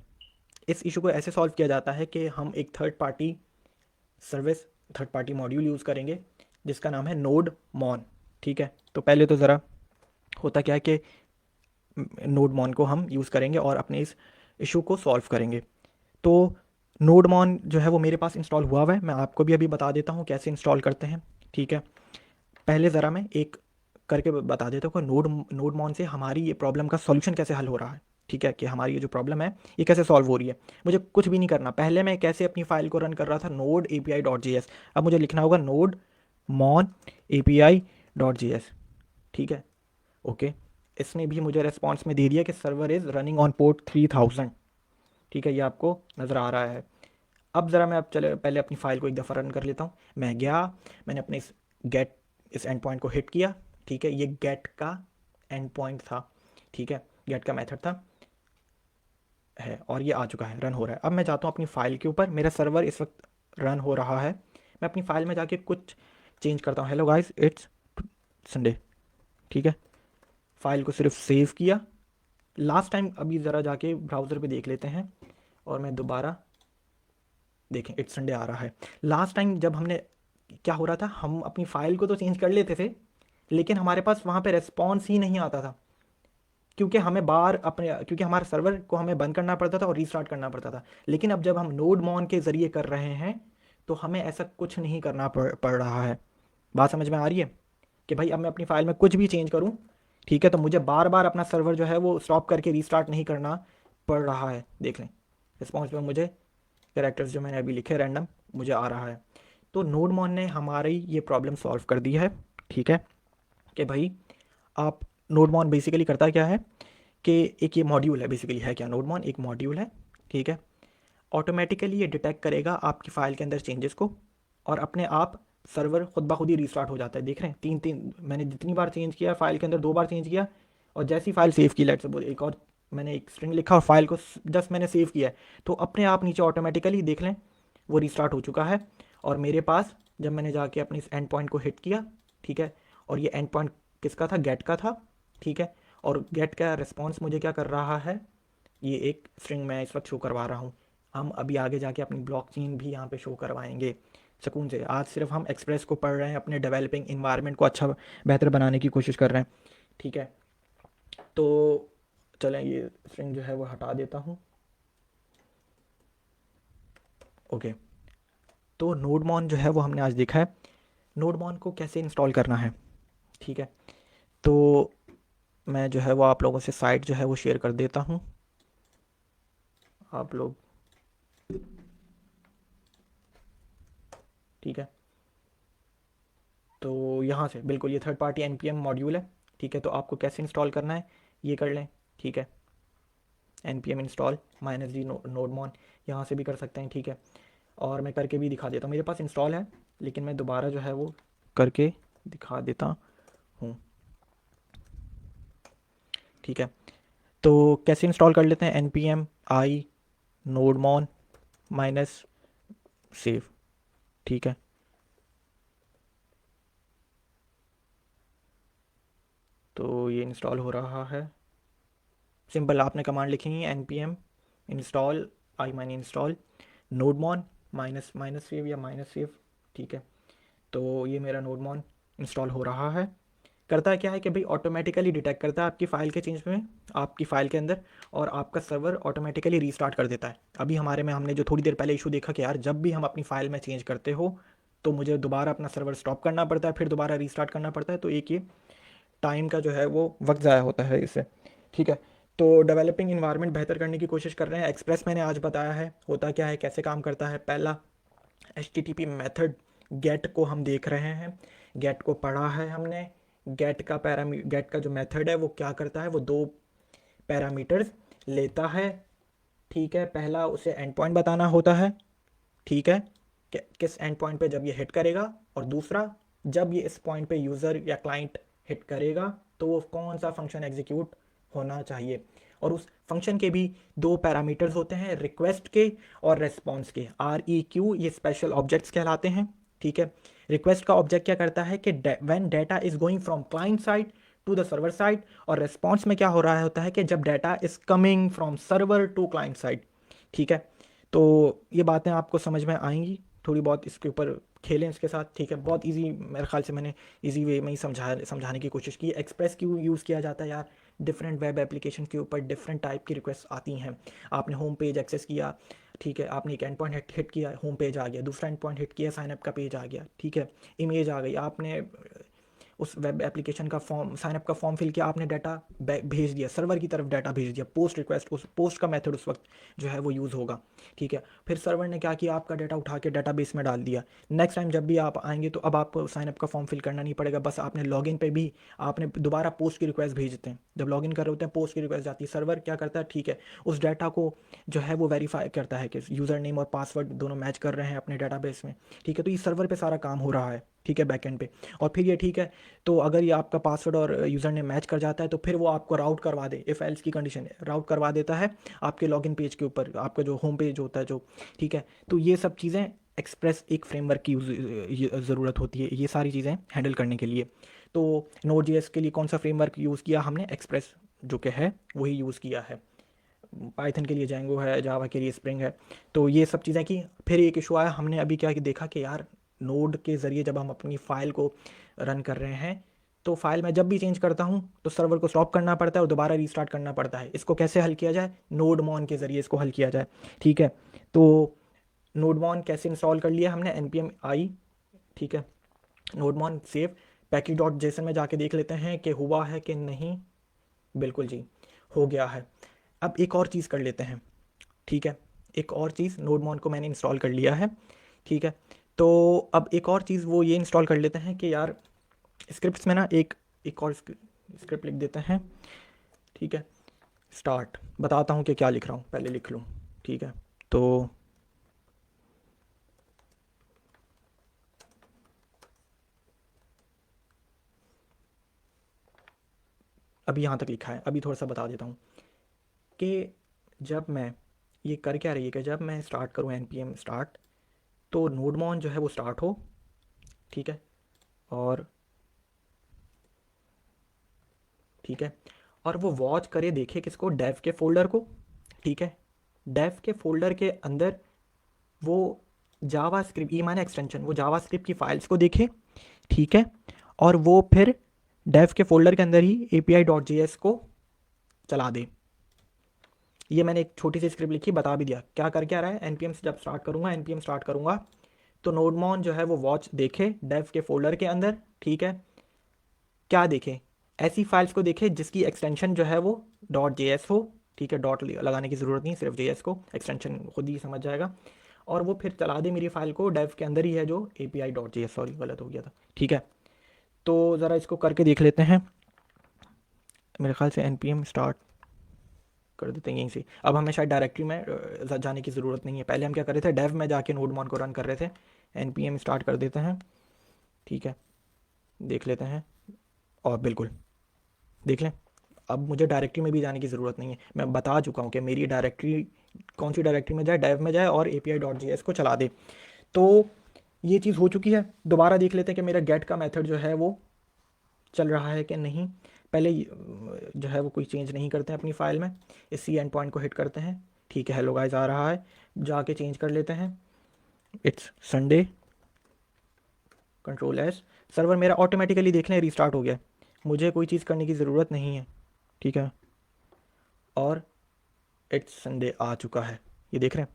A: इस इशू को ऐसे सॉल्व किया जाता है कि हम एक third party service, third party module use करेंगे जिसका नाम है नोड मॉन। ठीक है, तो पहले तो ज़रा होता क्या है कि नोड मॉन को हम यूज़ करेंगे और अपने इस इशू को सॉल्व करेंगे। तो नोड मॉन जो है वो मेरे पास इंस्टॉल हुआ हुआ है, मैं आपको भी अभी बता देता हूँ कैसे इंस्टॉल करते हैं। ठीक है, पहले ज़रा मैं एक करके बता देता हूँ कि नोड मॉन से हमारी ये प्रॉब्लम का सॉल्यूशन कैसे हल हो रहा है। ठीक है, कि हमारी ये जो प्रॉब्लम है ये कैसे सॉल्व हो रही है। मुझे कुछ भी नहीं करना, पहले मैं कैसे अपनी फ़ाइल को रन कर रहा था नोड API.js, अब मुझे लिखना होगा नोड मॉन API.js। ठीक है, ओके, इसने भी मुझे रेस्पॉन्स में दे दिया कि server is running on port 3000। ठीक है, ये आपको नज़र आ रहा है। अब ज़रा मैं अब चले पहले अपनी फ़ाइल को एक दफ़ा रन कर लेता हूँ। मैं गया, मैंने अपने इस एंड पॉइंट को हिट किया। ठीक है, ये गेट का एंड पॉइंट था। ठीक है, गेट का मेथड था है, और ये आ चुका है, रन हो रहा है। अब मैं जाता हूँ अपनी फ़ाइल के ऊपर, मेरा सर्वर इस वक्त रन हो रहा है। मैं अपनी फ़ाइल में जाके कुछ चेंज करता हूँ, हेलो गाइस इट्स संडे। ठीक है, फ़ाइल को सिर्फ सेव किया। लास्ट टाइम अभी ज़रा जाके ब्राउज़र पे देख लेते हैं, और मैं दोबारा देखें इट्स संडे आ रहा है। लास्ट टाइम जब हमने क्या हो रहा था, हम अपनी फ़ाइल को तो चेंज कर लेते थे लेकिन हमारे पास वहाँ पे रिस्पॉन्स ही नहीं आता था, क्योंकि हमारे सर्वर को हमें बंद करना पड़ता था और रीस्टार्ट करना पड़ता था। लेकिन अब जब हम नोड मॉन के ज़रिए कर रहे हैं तो हमें ऐसा कुछ नहीं करना पड़ रहा है। बात समझ में आ रही है कि भाई अब मैं अपनी फ़ाइल में कुछ भी चेंज करूँ ठीक है, तो मुझे बार बार अपना सर्वर जो है वो स्टॉप करके रीस्टार्ट नहीं करना पड़ रहा है। देख लें रिस्पॉन्स में मुझे कैरेक्टर्स जो मैंने अभी लिखे रैंडम मुझे आ रहा है। तो नोडमॉन ने हमारी ये प्रॉब्लम सॉल्व कर दी है। ठीक है, कि भाई आप, नोडमॉन बेसिकली करता क्या है कि एक ये मॉड्यूल है, बेसिकली है क्या, नोडमॉन एक मॉड्यूल है। ठीक है, ऑटोमेटिकली ये डिटेक्ट करेगा आपकी फ़ाइल के अंदर चेंजेस को, और अपने आप सर्वर खुद ब खुद ही रीस्टार्ट हो जाता है। देख रहे हैं, तीन तीन मैंने जितनी बार चेंज किया फाइल के अंदर, 2 बार चेंज किया, और जैसी फाइल सेव की, लेट से बोल एक और मैंने एक स्ट्रिंग लिखा और फाइल को जस्ट मैंने सेव किया है, तो अपने आप नीचे ऑटोमेटिकली देख लें वो रीस्टार्ट हो चुका है। और मेरे पास जब मैंने जाके अपने इस एंड पॉइंट को हिट किया, ठीक है, और ये एंड पॉइंट किसका था, गेट का था। ठीक है, और गेट का रिस्पॉन्स मुझे क्या कर रहा है, ये एक स्ट्रिंग मैं इस वक्त शो करवा रहा हूँ। हम अभी आगे जाके अपनी ब्लॉकचेन भी यहाँ पे शो करवाएंगे सुकून से। आज सिर्फ हम एक्सप्रेस को पढ़ रहे हैं, अपने डेवलपिंग इन्वायरमेंट को अच्छा बेहतर बनाने की कोशिश कर रहे हैं। ठीक है, तो चलें ये स्ट्रिंग जो है वो हटा देता हूँ। ओके, तो नोडमॉन जो है वो हमने आज देखा है नोडमॉन को कैसे इंस्टॉल करना है। ठीक है, तो मैं जो है वो आप लोगों से साइट जो है वो शेयर कर देता हूँ। आप लोग, ठीक है, तो यहाँ से बिल्कुल ये थर्ड पार्टी npm मॉड्यूल है। ठीक है, तो आपको कैसे इंस्टॉल करना है ये कर लें। ठीक है, npm इंस्टॉल -d नोडमॉन यहाँ से भी कर सकते हैं। ठीक है, और मैं करके भी दिखा देता हूँ, मेरे पास इंस्टॉल है लेकिन मैं दोबारा जो है वो करके दिखा देता हूँ। ठीक है, तो कैसे इंस्टॉल कर लेते हैं, npm i nodemon -save। ठीक है, तो ये इंस्टॉल हो रहा है। सिंपल आपने कमांड लिखी है npm इंस्टॉल आई माइने इंस्टॉल नोडमॉन माइनस सेव या -save। ठीक है, तो ये मेरा नोडमॉन इंस्टॉल हो रहा है। करता क्या है कि भाई ऑटोमेटिकली डिटेक्ट करता है आपकी फ़ाइल के चेंज में, आपकी फ़ाइल के अंदर, और आपका सर्वर ऑटोमेटिकली रीस्टार्ट कर देता है। अभी हमारे में हमने जो थोड़ी देर पहले इशू देखा कि यार जब भी हम अपनी फ़ाइल में चेंज करते हो तो मुझे दोबारा अपना सर्वर स्टॉप करना पड़ता है, फिर दोबारा रीस्टार्ट करना पड़ता है, तो एक ये टाइम का जो है वो वक्त ज़ाया होता है इससे। ठीक है, तो डेवलपिंग इन्वायरमेंट बेहतर करने की कोशिश कर रहे हैं। एक्सप्रेस मैंने आज बताया है होता क्या है, कैसे काम करता है। पहला HTTP मेथड गेट को हम देख रहे हैं, गेट को पढ़ा है हमने। गेट का जो मेथड है वो क्या करता है, वो 2 पैरामीटर्स लेता है। ठीक है, पहला उसे एंड पॉइंट बताना होता है। ठीक है, किस एंड पॉइंट पे जब ये हिट करेगा, और दूसरा जब ये इस पॉइंट पे यूज़र या क्लाइंट हिट करेगा तो वो कौन सा फंक्शन एग्जीक्यूट होना चाहिए। और उस फंक्शन के भी 2 पैरामीटर्स होते हैं, रिक्वेस्ट के और रेस्पॉन्स के। REQ ये स्पेशल ऑब्जेक्ट्स कहलाते हैं। ठीक है, रिक्वेस्ट का ऑब्जेक्ट क्या करता है कि when data is going from client side to the server side, और रेस्पॉन्स में क्या हो रहा होता है कि जब data is coming from server to client side. ठीक है, तो ये बातें आपको समझ में आएंगी, थोड़ी बहुत इसके ऊपर खेलें इसके साथ। ठीक है, बहुत इजी मेरे ख्याल से मैंने इजी वे में ही समझाने की कोशिश की। एक्सप्रेस क्यों यूज़ किया जाता है यार, डिफरेंट वेब एप्लीकेशन के ऊपर डिफरेंट टाइप की रिक्वेस्ट आती हैं। आपने होम पेज एक्सेस किया, ठीक है, आपने एक एंड पॉइंट हिट किया, होम पेज आ गया, दूसरा एंड पॉइंट हिट किया, साइनअप का पेज आ गया। ठीक है, इमेज आ गई, आपने उस वेब एप्लीकेशन का फॉर्म, साइनअप का फॉर्म फिल किया, आपने डाटा भेज दिया, सर्वर की तरफ डाटा भेज दिया, पोस्ट रिक्वेस्ट, उस पोस्ट का मेथड उस वक्त जो है वो यूज़ होगा। ठीक है, फिर सर्वर ने क्या किया, आपका डाटा उठा के डाटाबेस में डाल दिया। नेक्स्ट टाइम जब भी आप आएंगे तो अब आपको साइनअप का फॉर्म फिल करना नहीं पड़ेगा, बस आपने लॉगिन पे भी आपने दोबारा पोस्ट की रिक्वेस्ट भेजते हैं। जब लॉगिन कर रहे होते हैं पोस्ट की रिक्वेस्ट जाती है, सर्वर क्या करता है, ठीक है, उस डाटा को जो है वो वेरीफाई करता है कि यूज़र नेम और पासवर्ड दोनों मैच कर रहे हैं अपने डाटाबेस में। ठीक है, तो ये सर्वर पे सारा काम हो रहा है। ठीक है, बैकएंड पे। और फिर ये ठीक है, तो अगर ये आपका पासवर्ड और यूज़र नेम मैच कर जाता है तो फिर वो आपको राउट करवा दे, इफ़ एल्स की कंडीशन है, राउट करवा देता है आपके लॉगिन पेज के ऊपर, आपका जो होम पेज होता है जो। ठीक है, तो ये सब चीज़ें एक्सप्रेस एक फ्रेमवर्क की ज़रूरत होती है ये सारी चीज़ें हैंडल करने के लिए। तो Node.js के लिए कौन सा फ्रेमवर्क यूज़ किया हमने, एक्सप्रेस जो कि है वही यूज़ किया है। पाइथन के लिए Django है, जावा के लिए स्प्रिंग है। तो ये सब चीज़ें की। फिर एक इशू आया, हमने अभी क्या देखा कि यार नोड के ज़रिए जब हम अपनी फ़ाइल को रन कर रहे हैं तो फाइल में जब भी चेंज करता हूँ तो सर्वर को स्टॉप करना पड़ता है और दोबारा रीस्टार्ट करना पड़ता है। इसको कैसे हल किया जाए, नोडमॉन के ज़रिए इसको हल किया जाए। ठीक है, तो नोडमॉन कैसे इंस्टॉल कर लिया हमने, npm i, ठीक है, नोडमॉन सेव। पैकेज डॉट जेसन में जाके देख लेते हैं कि हुआ है कि नहीं। बिल्कुल जी, हो गया है। अब एक और चीज़ कर लेते हैं, ठीक है, एक और चीज़, नोडमॉन को मैंने इंस्टॉल कर लिया है, ठीक है। तो अब एक और चीज़ वो ये इंस्टॉल कर लेते हैं कि यार स्क्रिप्ट्स में ना एक और स्क्रिप्ट लिख देते हैं, ठीक है। स्टार्ट, बताता हूँ कि क्या लिख रहा हूँ, पहले लिख लूँ, ठीक है। तो अभी यहाँ तक लिखा है, अभी थोड़ा सा बता देता हूँ कि जब मैं ये कर क्या रही है कि जब मैं स्टार्ट करूँ npm स्टार्ट, तो नोडमॉन जो है वो स्टार्ट हो, ठीक है, और ठीक है, और वो वॉच करे, देखे किसको, डेव के फोल्डर को, ठीक है। डेव के फोल्डर के अंदर वो जावा स्क्रिप्ट, ई माने एक्सटेंशन, वो जावा स्क्रिप्ट की फाइल्स को देखे, ठीक है, और वो फिर डेव के फोल्डर के अंदर ही api.js को चला दे। ये मैंने एक छोटी सी स्क्रिप्ट लिखी, बता भी दिया क्या कर क्या रहा है। npm से जब स्टार्ट करूँगा, npm स्टार्ट करूँगा, तो नोडमॉन जो है वो वॉच देखे डेव के फोल्डर के अंदर, ठीक है। क्या देखे, ऐसी फाइल्स को देखे जिसकी एक्सटेंशन जो है वो .js हो, ठीक है, डॉट लगाने की ज़रूरत नहीं, सिर्फ JS को, एक्सटेंशन खुद ही समझ जाएगा, और वो फिर चला दे मेरी फाइल को, डेव के अंदर ही है जो api.js, सॉरी गलत हो गया था, ठीक है। तो ज़रा इसको करके देख लेते हैं, मेरे ख्याल से npm स्टार्ट कर देते हैं यहीं से। अब हमें शायद डायरेक्टरी में जाने की ज़रूरत नहीं है, पहले हम क्या कर रहे थे, डेव में जाके नोडमॉन को रन कर रहे थे। npm स्टार्ट कर देते हैं, ठीक है, देख लेते हैं, और बिल्कुल देख लें, अब मुझे डायरेक्टरी में भी जाने की ज़रूरत नहीं है, मैं बता चुका हूँ कि मेरी डायरेक्टरी कौन सी डायरेक्टरी में जाए, डेव में जाए और api.js को चला दे। तो ये चीज़ हो चुकी है। दोबारा देख लेते हैं कि मेरा गेट का मेथड जो है वो चल रहा है कि नहीं। पहले जो है वो कोई चेंज नहीं करते हैं अपनी फ़ाइल में, इसी एंड पॉइंट को हिट करते हैं, ठीक है, हेलो गाइस आ रहा है, जाके चेंज कर लेते हैं, it's Sunday, control S, server मेरा ऑटोमेटिकली देख लें रीस्टार्ट हो गया, मुझे कोई चीज़ करने की ज़रूरत नहीं है, ठीक है, और इट्स संडे आ चुका है, ये देख रहे हैं।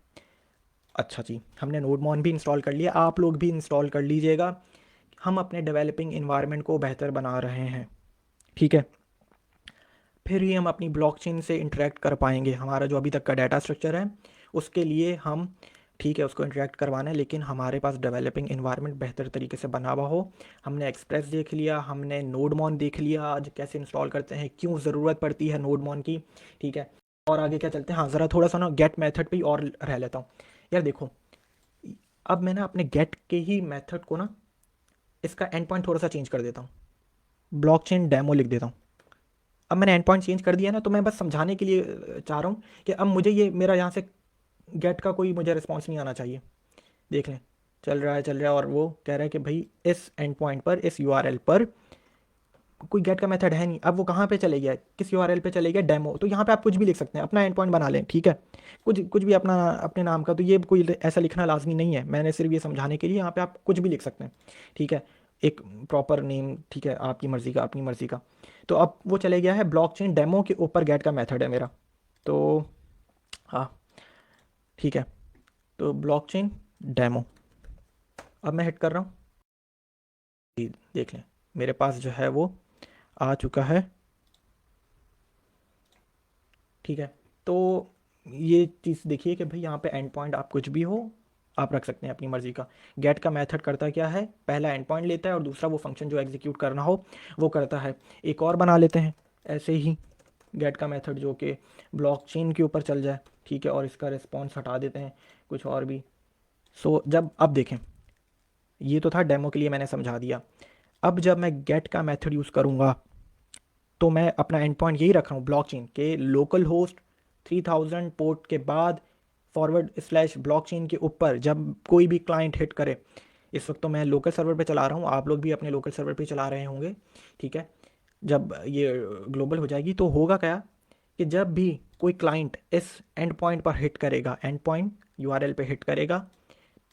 A: अच्छा जी, हमने नोडमॉन भी इंस्टॉल कर लिया, आप लोग भी इंस्टॉल कर लीजिएगा, हम अपने डेवलपिंग इन्वायरमेंट को बेहतर बना रहे हैं, ठीक है। फिर ही हम अपनी ब्लॉकचेन से इंटरेक्ट कर पाएंगे, हमारा जो अभी तक का डाटा स्ट्रक्चर है उसके लिए हम, ठीक है, उसको इंटरेक्ट करवाना है, लेकिन हमारे पास डेवलपिंग इन्वायरमेंट बेहतर तरीके से बना हुआ हो। हमने एक्सप्रेस देख लिया, हमने नोडमॉन देख लिया, आज कैसे इंस्टॉल करते हैं, क्यों ज़रूरत पड़ती है नोडमॉन की, ठीक है। और आगे क्या चलते हैं, हाँ ज़रा थोड़ा सा ना गेट मेथड पे ही और रह लेता हूँ। यार देखो, अब मैं ना अपने गेट के ही मेथड को ना, इसका एंड पॉइंट थोड़ा सा चेंज कर देता हूँ, ब्लॉकचेन डेमो लिख देता हूँ। अब मैंने एंड पॉइंट चेंज कर दिया ना, तो मैं बस समझाने के लिए चाह रहा हूँ कि अब मुझे ये मेरा यहाँ से गेट का कोई मुझे रिस्पॉन्स नहीं आना चाहिए। देख लें, चल रहा है, और वो कह रहा है कि भाई इस एंड पॉइंट पर, इस यूआरएल पर कोई गेट का मेथड है नहीं। अब वो कहाँ पे चले गया, किस यूआरएल पे चले गया, डेमो, तो यहाँ पे आप कुछ भी लिख सकते हैं, अपना एंड पॉइंट बना लें, ठीक है, कुछ कुछ भी अपना अपने नाम का, तो ये कोई ऐसा लिखना लाजमी नहीं है, मैंने सिर्फ ये समझाने के लिए, यहाँ पे आप कुछ भी लिख सकते हैं, ठीक है, एक प्रॉपर नेम, ठीक है, आपकी मर्ज़ी का, अपनी मर्ज़ी का। तो अब वो चले गया है ब्लॉकचेन डेमो के ऊपर, गेट का मेथड है मेरा, तो हाँ ठीक है, तो ब्लॉकचेन डेमो, अब मैं हिट कर रहा हूँ, देख लें मेरे पास जो है वो आ चुका है, ठीक है। तो ये चीज़ देखिए कि भाई यहाँ पे एंड पॉइंट आप कुछ भी हो आप रख सकते हैं अपनी मर्ज़ी का। गेट का मेथड करता क्या है, पहला एंड पॉइंट लेता है और दूसरा वो फंक्शन जो एग्जीक्यूट करना हो वो करता है। एक और बना लेते हैं ऐसे ही गेट का मेथड जो कि ब्लॉकचेन के ऊपर चल जाए, ठीक है, और इसका रिस्पॉन्स हटा देते हैं कुछ और भी। सो जब अब देखें, ये तो था डेमो के लिए मैंने समझा दिया। अब जब मैं गेट का मेथड यूज़ करूँगा तो मैं अपना एंड पॉइंट यही रख रहा हूँ ब्लॉकचेन के लोकल होस्ट 3000 पोर्ट के बाद फॉरवर्ड स्लैश ब्लॉकचेन के ऊपर जब कोई भी क्लाइंट हिट करे। इस वक्त तो मैं लोकल सर्वर पे चला रहा हूँ, आप लोग भी अपने लोकल सर्वर पे चला रहे होंगे, ठीक है। जब ये ग्लोबल हो जाएगी तो होगा क्या कि जब भी कोई क्लाइंट इस एंड पॉइंट पर हिट करेगा, एंड पॉइंट यूआरएल पे हिट करेगा,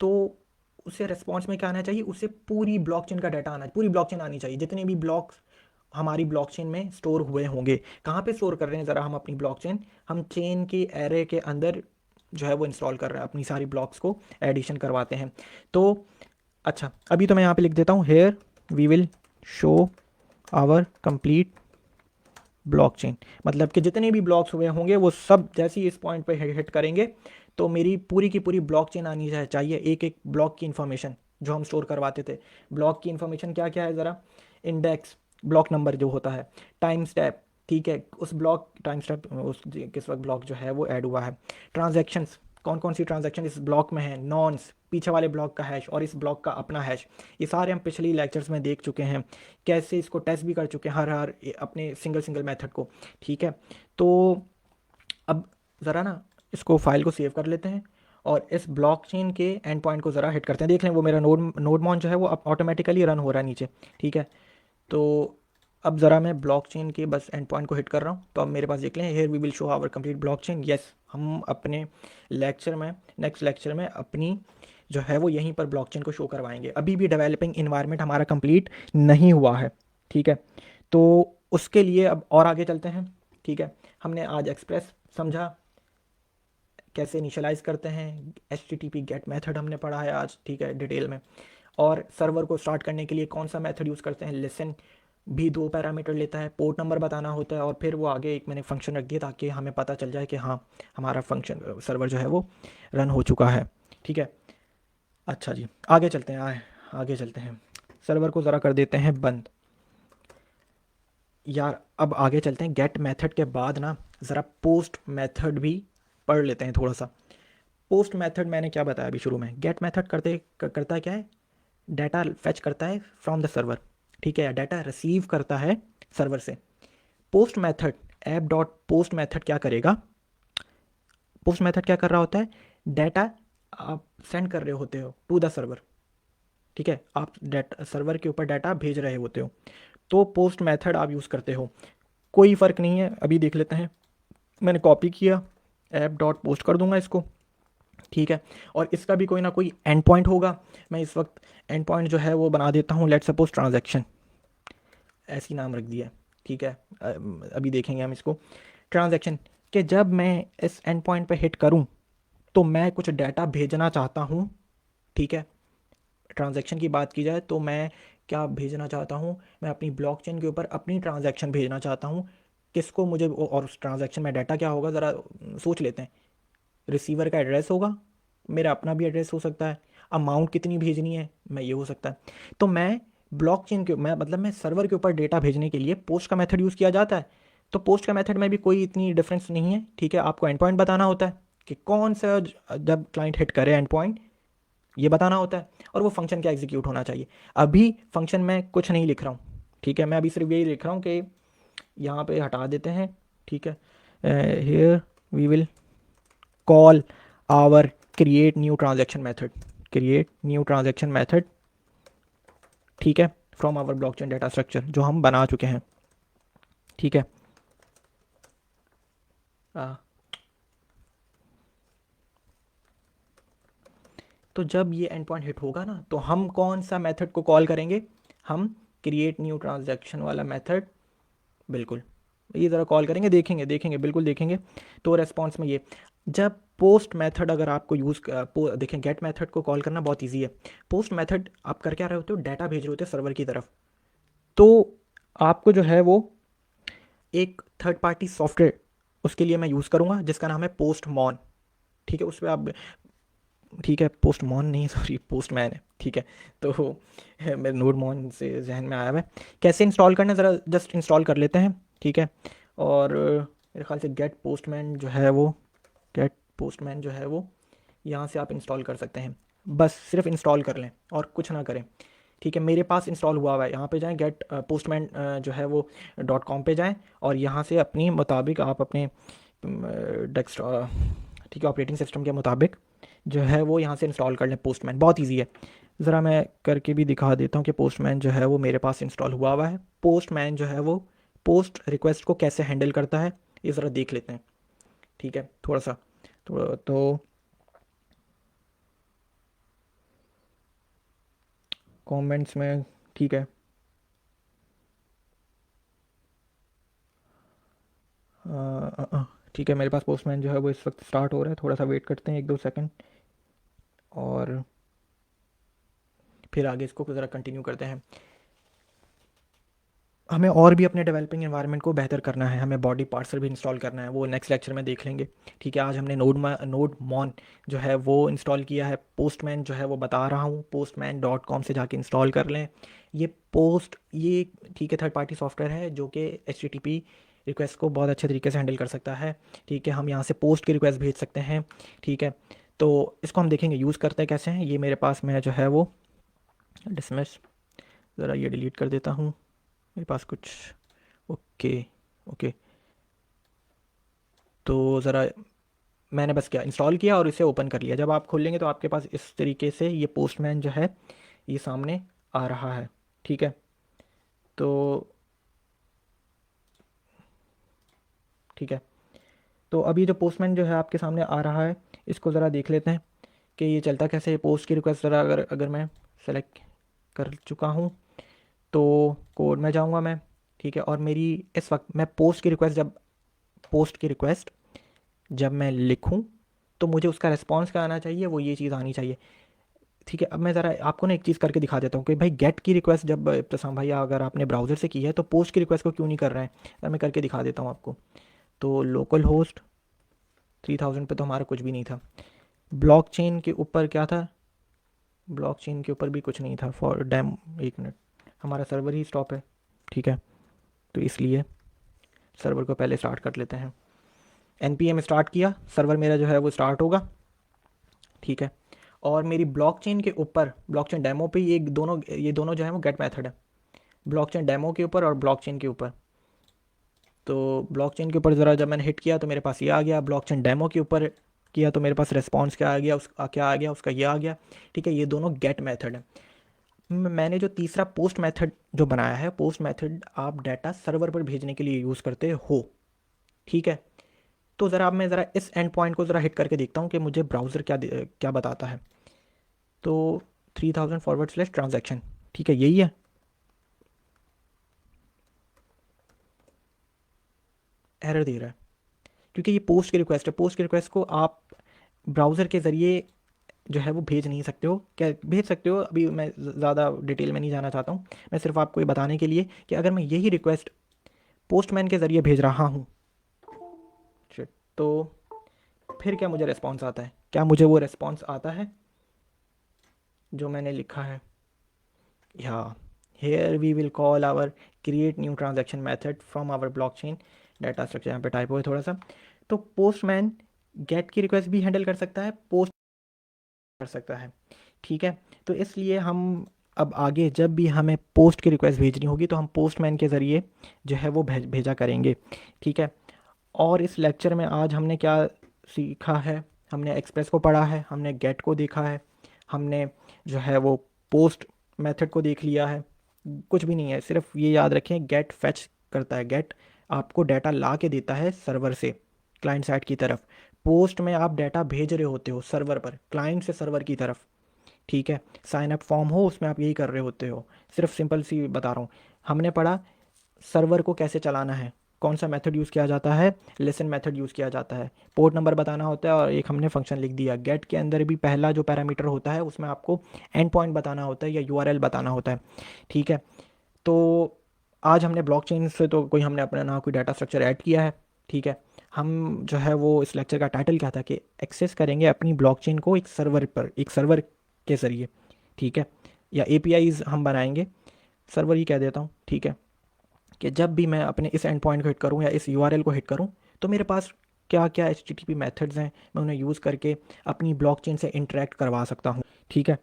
A: तो उसे रिस्पॉन्स में क्या आना चाहिए, उसे पूरी ब्लॉकचेन का डाटा आना, पूरी ब्लॉकचेन आनी चाहिए, जितने भी ब्लॉक्स हमारी ब्लॉकचेन में स्टोर हुए होंगे। कहाँ पे स्टोर कर रहे हैं ज़रा हम अपनी ब्लॉकचेन, हम चेन के एरे के अंदर जो है वो इंस्टॉल कर रहे हैं, अपनी सारी ब्लॉक्स को एडिशन करवाते हैं। तो अच्छा, अभी तो मैं यहाँ पे लिख देता हूँ here we will show our complete blockchain, मतलब कि जितने भी ब्लॉक्स हुए होंगे वो सब जैसे ही इस पॉइंट पे हिट करेंगे तो मेरी पूरी की पूरी ब्लॉकचेन आनी चाहिए, एक एक ब्लॉक की इन्फॉर्मेशन जो हम स्टोर करवाते थे। ब्लॉक की इन्फॉर्मेशन क्या क्या है ज़रा, इंडेक्स, ब्लॉक नंबर जो होता है, टाइम स्टेप, ठीक है, उस ब्लॉक टाइम स्टेप उस किस वक्त ब्लॉक जो है वो ऐड हुआ है, ट्रांजैक्शंस, कौन कौन सी ट्रांजैक्शन इस ब्लॉक में है, नॉन्स, पीछे वाले ब्लॉक का हैश और इस ब्लॉक का अपना हैश, ये सारे हम पिछली लेक्चर्स में देख चुके हैं, कैसे इसको टेस्ट भी कर चुके हैं हर अपने सिंगल सिंगल मेथड को। ठीक है, तो अब ज़रा ना इसको फाइल को सेव कर लेते हैं और इस ब्लॉकचेन के एंड पॉइंट को ज़रा हिट करते हैं, देख लें वो मेरा नोडमॉन जो है वो ऑटोमेटिकली रन हो रहा है नीचे। ठीक है, तो अब ज़रा मैं ब्लॉकचेन के बस एंड पॉइंट को हिट कर रहा हूँ, तो अब मेरे पास देख लें here we will show our complete blockchain. Yes, हम अपने लेक्चर में, नेक्स्ट लेक्चर में अपनी जो है वो यहीं पर ब्लॉकचेन को शो करवाएंगे। अभी भी डेवलपिंग इन्वायरमेंट हमारा कंप्लीट नहीं हुआ है। ठीक है, तो उसके लिए अब और आगे चलते हैं। ठीक है, हमने आज एक्सप्रेस समझा, कैसे इनिशियलाइज़ करते हैं, HTTP गेट मेथड हमने पढ़ा है आज, ठीक है, डिटेल में। और सर्वर को स्टार्ट करने के लिए कौन सा मेथड यूज़ करते हैं, लिसन भी 2 पैरामीटर लेता है, पोर्ट नंबर बताना होता है और फिर वो आगे एक मैंने फंक्शन रख दिया ताकि हमें पता चल जाए कि हाँ हमारा फंक्शन सर्वर जो है वो रन हो चुका है। ठीक है, अच्छा जी, आगे चलते हैं, आगे चलते हैं, सर्वर को ज़रा कर देते हैं बंद। यार अब आगे चलते हैं, गेट मेथड के बाद ना ज़रा पोस्ट मेथड भी पढ़ लेते हैं थोड़ा सा। पोस्ट मेथड मैंने क्या बताया अभी शुरू में, गेट मेथड करता क्या है, डाटा फेच करता है फ्रॉम द सर्वर, ठीक है, डाटा रिसीव करता है सर्वर से। Post method, app dot post method क्या करेगा, पोस्ट मेथड क्या कर रहा होता है, डाटा आप सेंड कर रहे होते हो टू द सर्वर, ठीक है, आप डाटा सर्वर के ऊपर डाटा भेज रहे होते हो, तो पोस्ट मेथड आप यूज़ करते हो। कोई फ़र्क नहीं है, अभी देख लेते हैं, मैंने कॉपी किया, ऐप डॉट पोस्ट कर दूंगा इसको। ठीक है, और इसका भी कोई ना कोई एंड पॉइंट होगा, मैं इस वक्त एंड पॉइंट जो है वो बना देता हूँ, लेट सपोज ट्रांजैक्शन, ऐसी नाम रख दिया। ठीक है, अभी देखेंगे हम इसको, ट्रांजैक्शन कि जब मैं इस एंड पॉइंट पे हिट करूँ तो मैं कुछ डाटा भेजना चाहता हूँ। ठीक है, ट्रांजैक्शन की बात की जाए तो मैं क्या भेजना चाहता हूँ, मैं अपनी ब्लॉकचेन के ऊपर अपनी ट्रांजैक्शन भेजना चाहता हूँ, किसको, मुझे, और उस ट्रांजैक्शन में डाटा क्या होगा ज़रा सोच लेते हैं। रिसीवर का एड्रेस होगा, मेरा अपना भी एड्रेस हो सकता है, अमाउंट कितनी भेजनी है मैं, ये हो सकता है। तो मैं ब्लॉकचेन के, मैं मतलब मैं सर्वर के ऊपर डेटा भेजने के लिए पोस्ट का मेथड यूज़ किया जाता है। तो पोस्ट का मेथड में भी कोई इतनी डिफरेंस नहीं है। ठीक है, आपको एंड पॉइंट बताना होता है कि कौन सा, जब क्लाइंट हिट करे एंड पॉइंट, ये बताना होता है, और वो फंक्शन क्या एग्जीक्यूट होना चाहिए। अभी फंक्शन में कुछ नहीं लिख रहा हूँ, ठीक है, मैं अभी सिर्फ यही लिख रहा हूँ कि यहाँ पे हटा देते हैं। ठीक है, here we will call our create new transaction method, create new transaction method, ठीक है, from our blockchain data structure जो हम बना चुके हैं। ठीक है, आ, तो जब ये एंड पॉइंट हिट होगा ना तो हम कौन सा मेथड को कॉल करेंगे, हम क्रिएट न्यू ट्रांजैक्शन वाला मेथड, बिल्कुल ये ज़रा कॉल करेंगे, देखेंगे देखेंगे बिल्कुल देखेंगे। तो रेस्पॉन्स में ये, जब पोस्ट मेथड अगर आपको देखें, गेट मेथड को कॉल करना बहुत इजी है, पोस्ट मेथड आप कर क्या रहे होते हो, डाटा भेज रहे होते हो सर्वर की तरफ। तो आपको जो है वो एक थर्ड पार्टी सॉफ्टवेयर उसके लिए मैं यूज़ करूँगा जिसका नाम है पोस्टमॉन। ठीक है, उस पर आप, ठीक है, पोस्टमॉन नहीं, सॉरी, पोस्टमैन है। ठीक है, तो मेरे नोटमॉन से जहन में आया हुआ है, कैसे इंस्टॉल करना है, ज़रा जस्ट इंस्टॉल कर लेते हैं। ठीक है, और मेरे ख्याल से गेट पोस्टमैन जो है वो, गेट पोस्टमैन जो है वो यहाँ से आप इंस्टॉल कर सकते हैं, बस सिर्फ इंस्टॉल कर लें और कुछ ना करें। ठीक है, मेरे पास इंस्टॉल हुआ हुआ है, यहाँ पे जाएं, गेट पोस्टमैन जो है वो .com पे जाएं और यहाँ से अपनी मुताबिक आप अपने डेस्कटॉप, ठीक है, ऑपरेटिंग सिस्टम के मुताबिक जो है वो यहाँ से इंस्टॉल कर लें पोस्टमैन, बहुत इजी है। ज़रा मैं करके भी दिखा देता हूँ कि पोस्टमैन जो है वो मेरे पास इंस्टॉल हुआ हुआ है। पोस्टमैन जो है वो पोस्ट रिक्वेस्ट को कैसे हैंडल करता है ये ज़रा देख लेते हैं। ठीक है, थोड़ा सा तो कमेंट्स में, ठीक है, ठीक है, मेरे पास पोस्टमैन जो है वो इस वक्त स्टार्ट हो रहा है, थोड़ा सा वेट करते हैं 1-2 सेकंड और फिर आगे इसको ज़रा कंटिन्यू करते हैं। हमें और भी अपने डेवलपिंग एनवायरनमेंट को बेहतर करना है, हमें बॉडी पार्सर भी इंस्टॉल करना है, वो नेक्स्ट लेक्चर में देख लेंगे। ठीक है, आज हमने नोड मॉन जो है वो इंस्टॉल किया है। पोस्टमैन जो है वो बता रहा हूँ, postman.com से जाके इंस्टॉल कर लें। ये ठीक है, थर्ड पार्टी सॉफ्टवेयर है जो कि HTTP रिक्वेस्ट को बहुत अच्छे तरीके से हैंडल कर सकता है। ठीक है, हम यहाँ से पोस्ट की रिक्वेस्ट भेज सकते हैं। ठीक है, तो इसको हम देखेंगे यूज़ करते हैं कैसे हैं। ये मेरे पास में जो है वो डिसमिस, ज़रा ये डिलीट कर देता हूँ मेरे पास कुछ। ओके, ओके, तो ज़रा मैंने बस क्या इंस्टॉल किया और इसे ओपन कर लिया। जब आप खोलेंगे तो आपके पास इस तरीके से ये पोस्टमैन जो है ये सामने आ रहा है। ठीक है, तो ठीक है, तो अभी जो पोस्टमैन जो है आपके सामने आ रहा है, इसको ज़रा देख लेते हैं कि ये चलता कैसे है। पोस्ट की रिक्वेस्ट ज़रा अगर अगर मैं सेलेक्ट कर चुका हूँ तो कोड में जाऊँगा मैं। ठीक है, और मेरी इस वक्त मैं पोस्ट की रिक्वेस्ट जब मैं लिखूं तो मुझे उसका रिस्पॉन्स क्या आना चाहिए, वो ये चीज़ आनी चाहिए। ठीक है, अब मैं ज़रा आपको ना एक चीज़ करके दिखा देता हूँ कि भाई गेट की रिक्वेस्ट जब इब्तिसाम भाई अगर आपने ब्राउज़र से की है तो पोस्ट की रिक्वेस्ट को क्यों नहीं कर रहे हैं। अब मैं करके दिखा देता हूँ आपको। तो लोकल होस्ट 3000 पे तो हमारा कुछ भी नहीं था। ब्लॉकचेन के ऊपर क्या था, ब्लॉकचेन के ऊपर भी कुछ नहीं था फॉर डैम। एक मिनट, हमारा सर्वर ही स्टॉप है। ठीक है, तो इसलिए सर्वर को पहले स्टार्ट कर लेते हैं। npm स्टार्ट किया, सर्वर मेरा जो है वो स्टार्ट होगा। ठीक है, और मेरी ब्लॉकचेन के ऊपर ब्लॉकचेन डेमो पे ये दोनों जो है वो गेट मेथड है, ब्लॉकचेन डेमो के ऊपर और ब्लॉकचेन के ऊपर। तो ब्लॉकचेन के ऊपर ज़रा जब मैंने हिट किया तो मेरे पास ये आ गया। ब्लॉकचेन डेमो के ऊपर किया तो मेरे पास रिस्पॉन्स क्या आ गया, उसका ये आ गया। ठीक है, ये दोनों गेट मेथड है। मैंने जो तीसरा पोस्ट मेथड जो बनाया है, पोस्ट मेथड आप डाटा सर्वर पर भेजने के लिए यूज़ करते हो। ठीक है, तो मैं ज़रा इस एंड पॉइंट को ज़रा हिट करके देखता हूँ कि मुझे ब्राउज़र क्या बताता है। तो 3000 फॉरवर्ड स्लैश ट्रांजैक्शन, ठीक है, यही है। एरर दे रहा है क्योंकि ये पोस्ट की रिक्वेस्ट है। पोस्ट की रिक्वेस्ट को आप ब्राउज़र के ज़रिए जो है वो भेज नहीं सकते हो। क्या भेज सकते हो, अभी मैं ज़्यादा डिटेल में नहीं जाना चाहता हूँ। मैं सिर्फ आपको ये बताने के लिए कि अगर मैं यही रिक्वेस्ट पोस्टमैन के ज़रिए भेज रहा हूँ तो फिर क्या मुझे रिस्पॉन्स आता है, क्या मुझे वो रिस्पॉन्स आता है जो मैंने लिखा है। या here we will call our create new transaction method from our blockchain data structure. यहाँ पे टाइपो है थोड़ा सा। तो पोस्टमैन गेट की रिक्वेस्ट भी हैंडल कर सकता है, पोस्ट कर सकता है। ठीक है, तो इसलिए हम अब आगे जब भी हमें पोस्ट की रिक्वेस्ट भेजनी होगी तो हम पोस्टमैन के ज़रिए जो है वो भेजा करेंगे। ठीक है, और इस लेक्चर में आज हमने क्या सीखा है, हमने एक्सप्रेस को पढ़ा है, हमने गेट को देखा है, हमने जो है वो पोस्ट मेथड को देख लिया है। कुछ भी नहीं है, सिर्फ ये याद रखें गेट फैच करता है। गेट आपको डाटा ला के देता है सर्वर से क्लाइंट साइड की तरफ। पोस्ट में आप डाटा भेज रहे होते हो सर्वर पर, क्लाइंट से सर्वर की तरफ। ठीक है, साइन अप फॉर्म हो उसमें आप यही कर रहे होते हो। सिर्फ सिंपल सी बता रहा हूँ। हमने पढ़ा सर्वर को कैसे चलाना है, कौन सा मेथड यूज़ किया जाता है, लिसन मेथड यूज़ किया जाता है, पोर्ट नंबर बताना होता है, और एक हमने फंक्शन लिख दिया। गेट के अंदर भी पहला जो पैरामीटर होता है उसमें आपको एंड पॉइंट बताना होता है या यूआरएल बताना होता है। ठीक है, तो आज हमने ब्लॉकचेन से तो कोई हमने अपना ना कोई डाटा स्ट्रक्चर ऐड किया है। ठीक है, हम जो है वो इस लेक्चर का टाइटल क्या था कि एक्सेस करेंगे अपनी ब्लॉकचेन को एक सर्वर पर, एक सर्वर के ज़रिए। ठीक है, या एपीआईज हम बनाएंगे, सर्वर ही कह देता हूँ। ठीक है, कि जब भी मैं अपने इस एंड पॉइंट को हिट करूँ या इस यूआरएल को हिट करूँ तो मेरे पास क्या क्या HTTP मेथड्स हैं, मैं उन्हें यूज़ करके अपनी ब्लॉकचेन से इंटरेक्ट करवा सकता हूँ। ठीक है,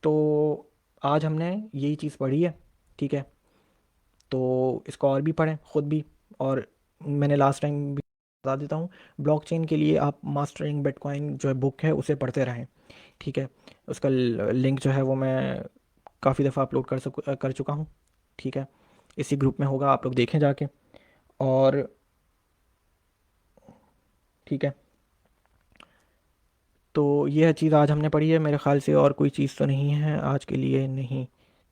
A: तो आज हमने यही चीज़ पढ़ी है। ठीक है, तो इसको और भी पढ़ें ख़ुद भी। और मैंने लास्ट टाइम भी बता देता हूँ, ब्लॉकचेन के लिए आप मास्टरिंग बिटकॉइन जो है बुक है उसे पढ़ते रहें। ठीक है, उसका लिंक जो है वो मैं काफ़ी दफ़ा अपलोड कर चुका हूँ। ठीक है, इसी ग्रुप में होगा, आप लोग देखें जाके। और ठीक है, तो यह चीज़ आज हमने पढ़ी है मेरे ख़्याल से, और कोई चीज़ तो नहीं है आज के लिए, नहीं।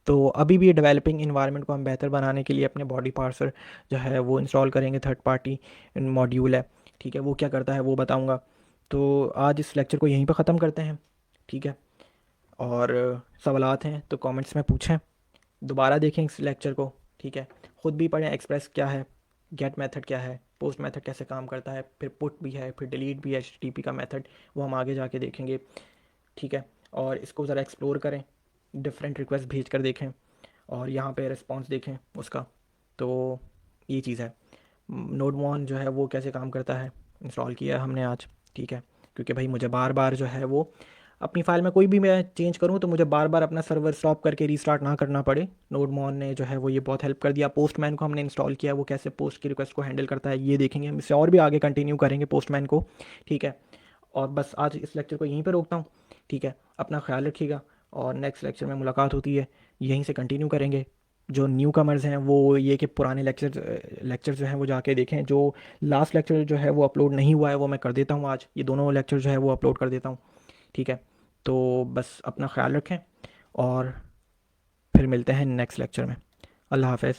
A: तो अभी भी डेवलपिंग इन्वायरमेंट को हम बेहतर बनाने के लिए अपने बॉडी पार्सर जो है वो इंस्टॉल करेंगे। थर्ड पार्टी मॉड्यूल है। ठीक है, वो क्या करता है वो बताऊंगा। तो आज इस लेक्चर को यहीं पर ख़त्म करते हैं। ठीक है, और सवालात हैं तो कमेंट्स में पूछें, दोबारा देखें इस लेक्चर को। ठीक है, ख़ुद भी पढ़ें एक्सप्रेस क्या है, गेट मेथड क्या है, पोस्ट मेथड कैसे काम करता है, फिर पुट भी है, फिर डिलीट भी है, HTTP का मेथड, वो हम आगे जाके देखेंगे। ठीक है, और इसको ज़रा एक्सप्लोर करें, डिफरेंट रिक्वेस्ट भेज कर देखें और यहाँ पे रिस्पॉन्स देखें उसका। तो ये चीज़ है। नोडमोन जो है वो कैसे काम करता है, इंस्टॉल किया है हमने आज। ठीक है, क्योंकि भाई मुझे बार बार जो है वो अपनी फ़ाइल में कोई भी मैं चेंज करूँ तो मुझे बार बार अपना सर्वर स्टॉप करके रीस्टार्ट ना करना पड़े। नोडमोन ने जो है वो ये बहुत हेल्प कर दिया। पोस्टमैन को हमने इंस्टॉल किया, वो कैसे पोस्ट की रिक्वेस्ट को हैंडल करता है ये देखेंगे हम, इससे और भी आगे कंटिन्यू करेंगे पोस्टमैन को। ठीक है, और बस आज इस लेक्चर को यहीं पर रोकता हूँ। ठीक है, अपना ख्याल रखिएगा और नेक्स्ट लेक्चर में मुलाकात होती है, यहीं से कंटिन्यू करेंगे। जो न्यू कमर्स हैं वो ये कि पुराने लेक्चर जो हैं वो जाके देखें। जो लास्ट लेक्चर जो है वो अपलोड नहीं हुआ है वो मैं कर देता हूँ आज, ये दोनों लेक्चर जो है वो अपलोड कर देता हूँ। ठीक है, तो बस अपना ख्याल रखें और फिर मिलते हैं नेक्स्ट लेक्चर में। अल्लाह हाफ़िज़।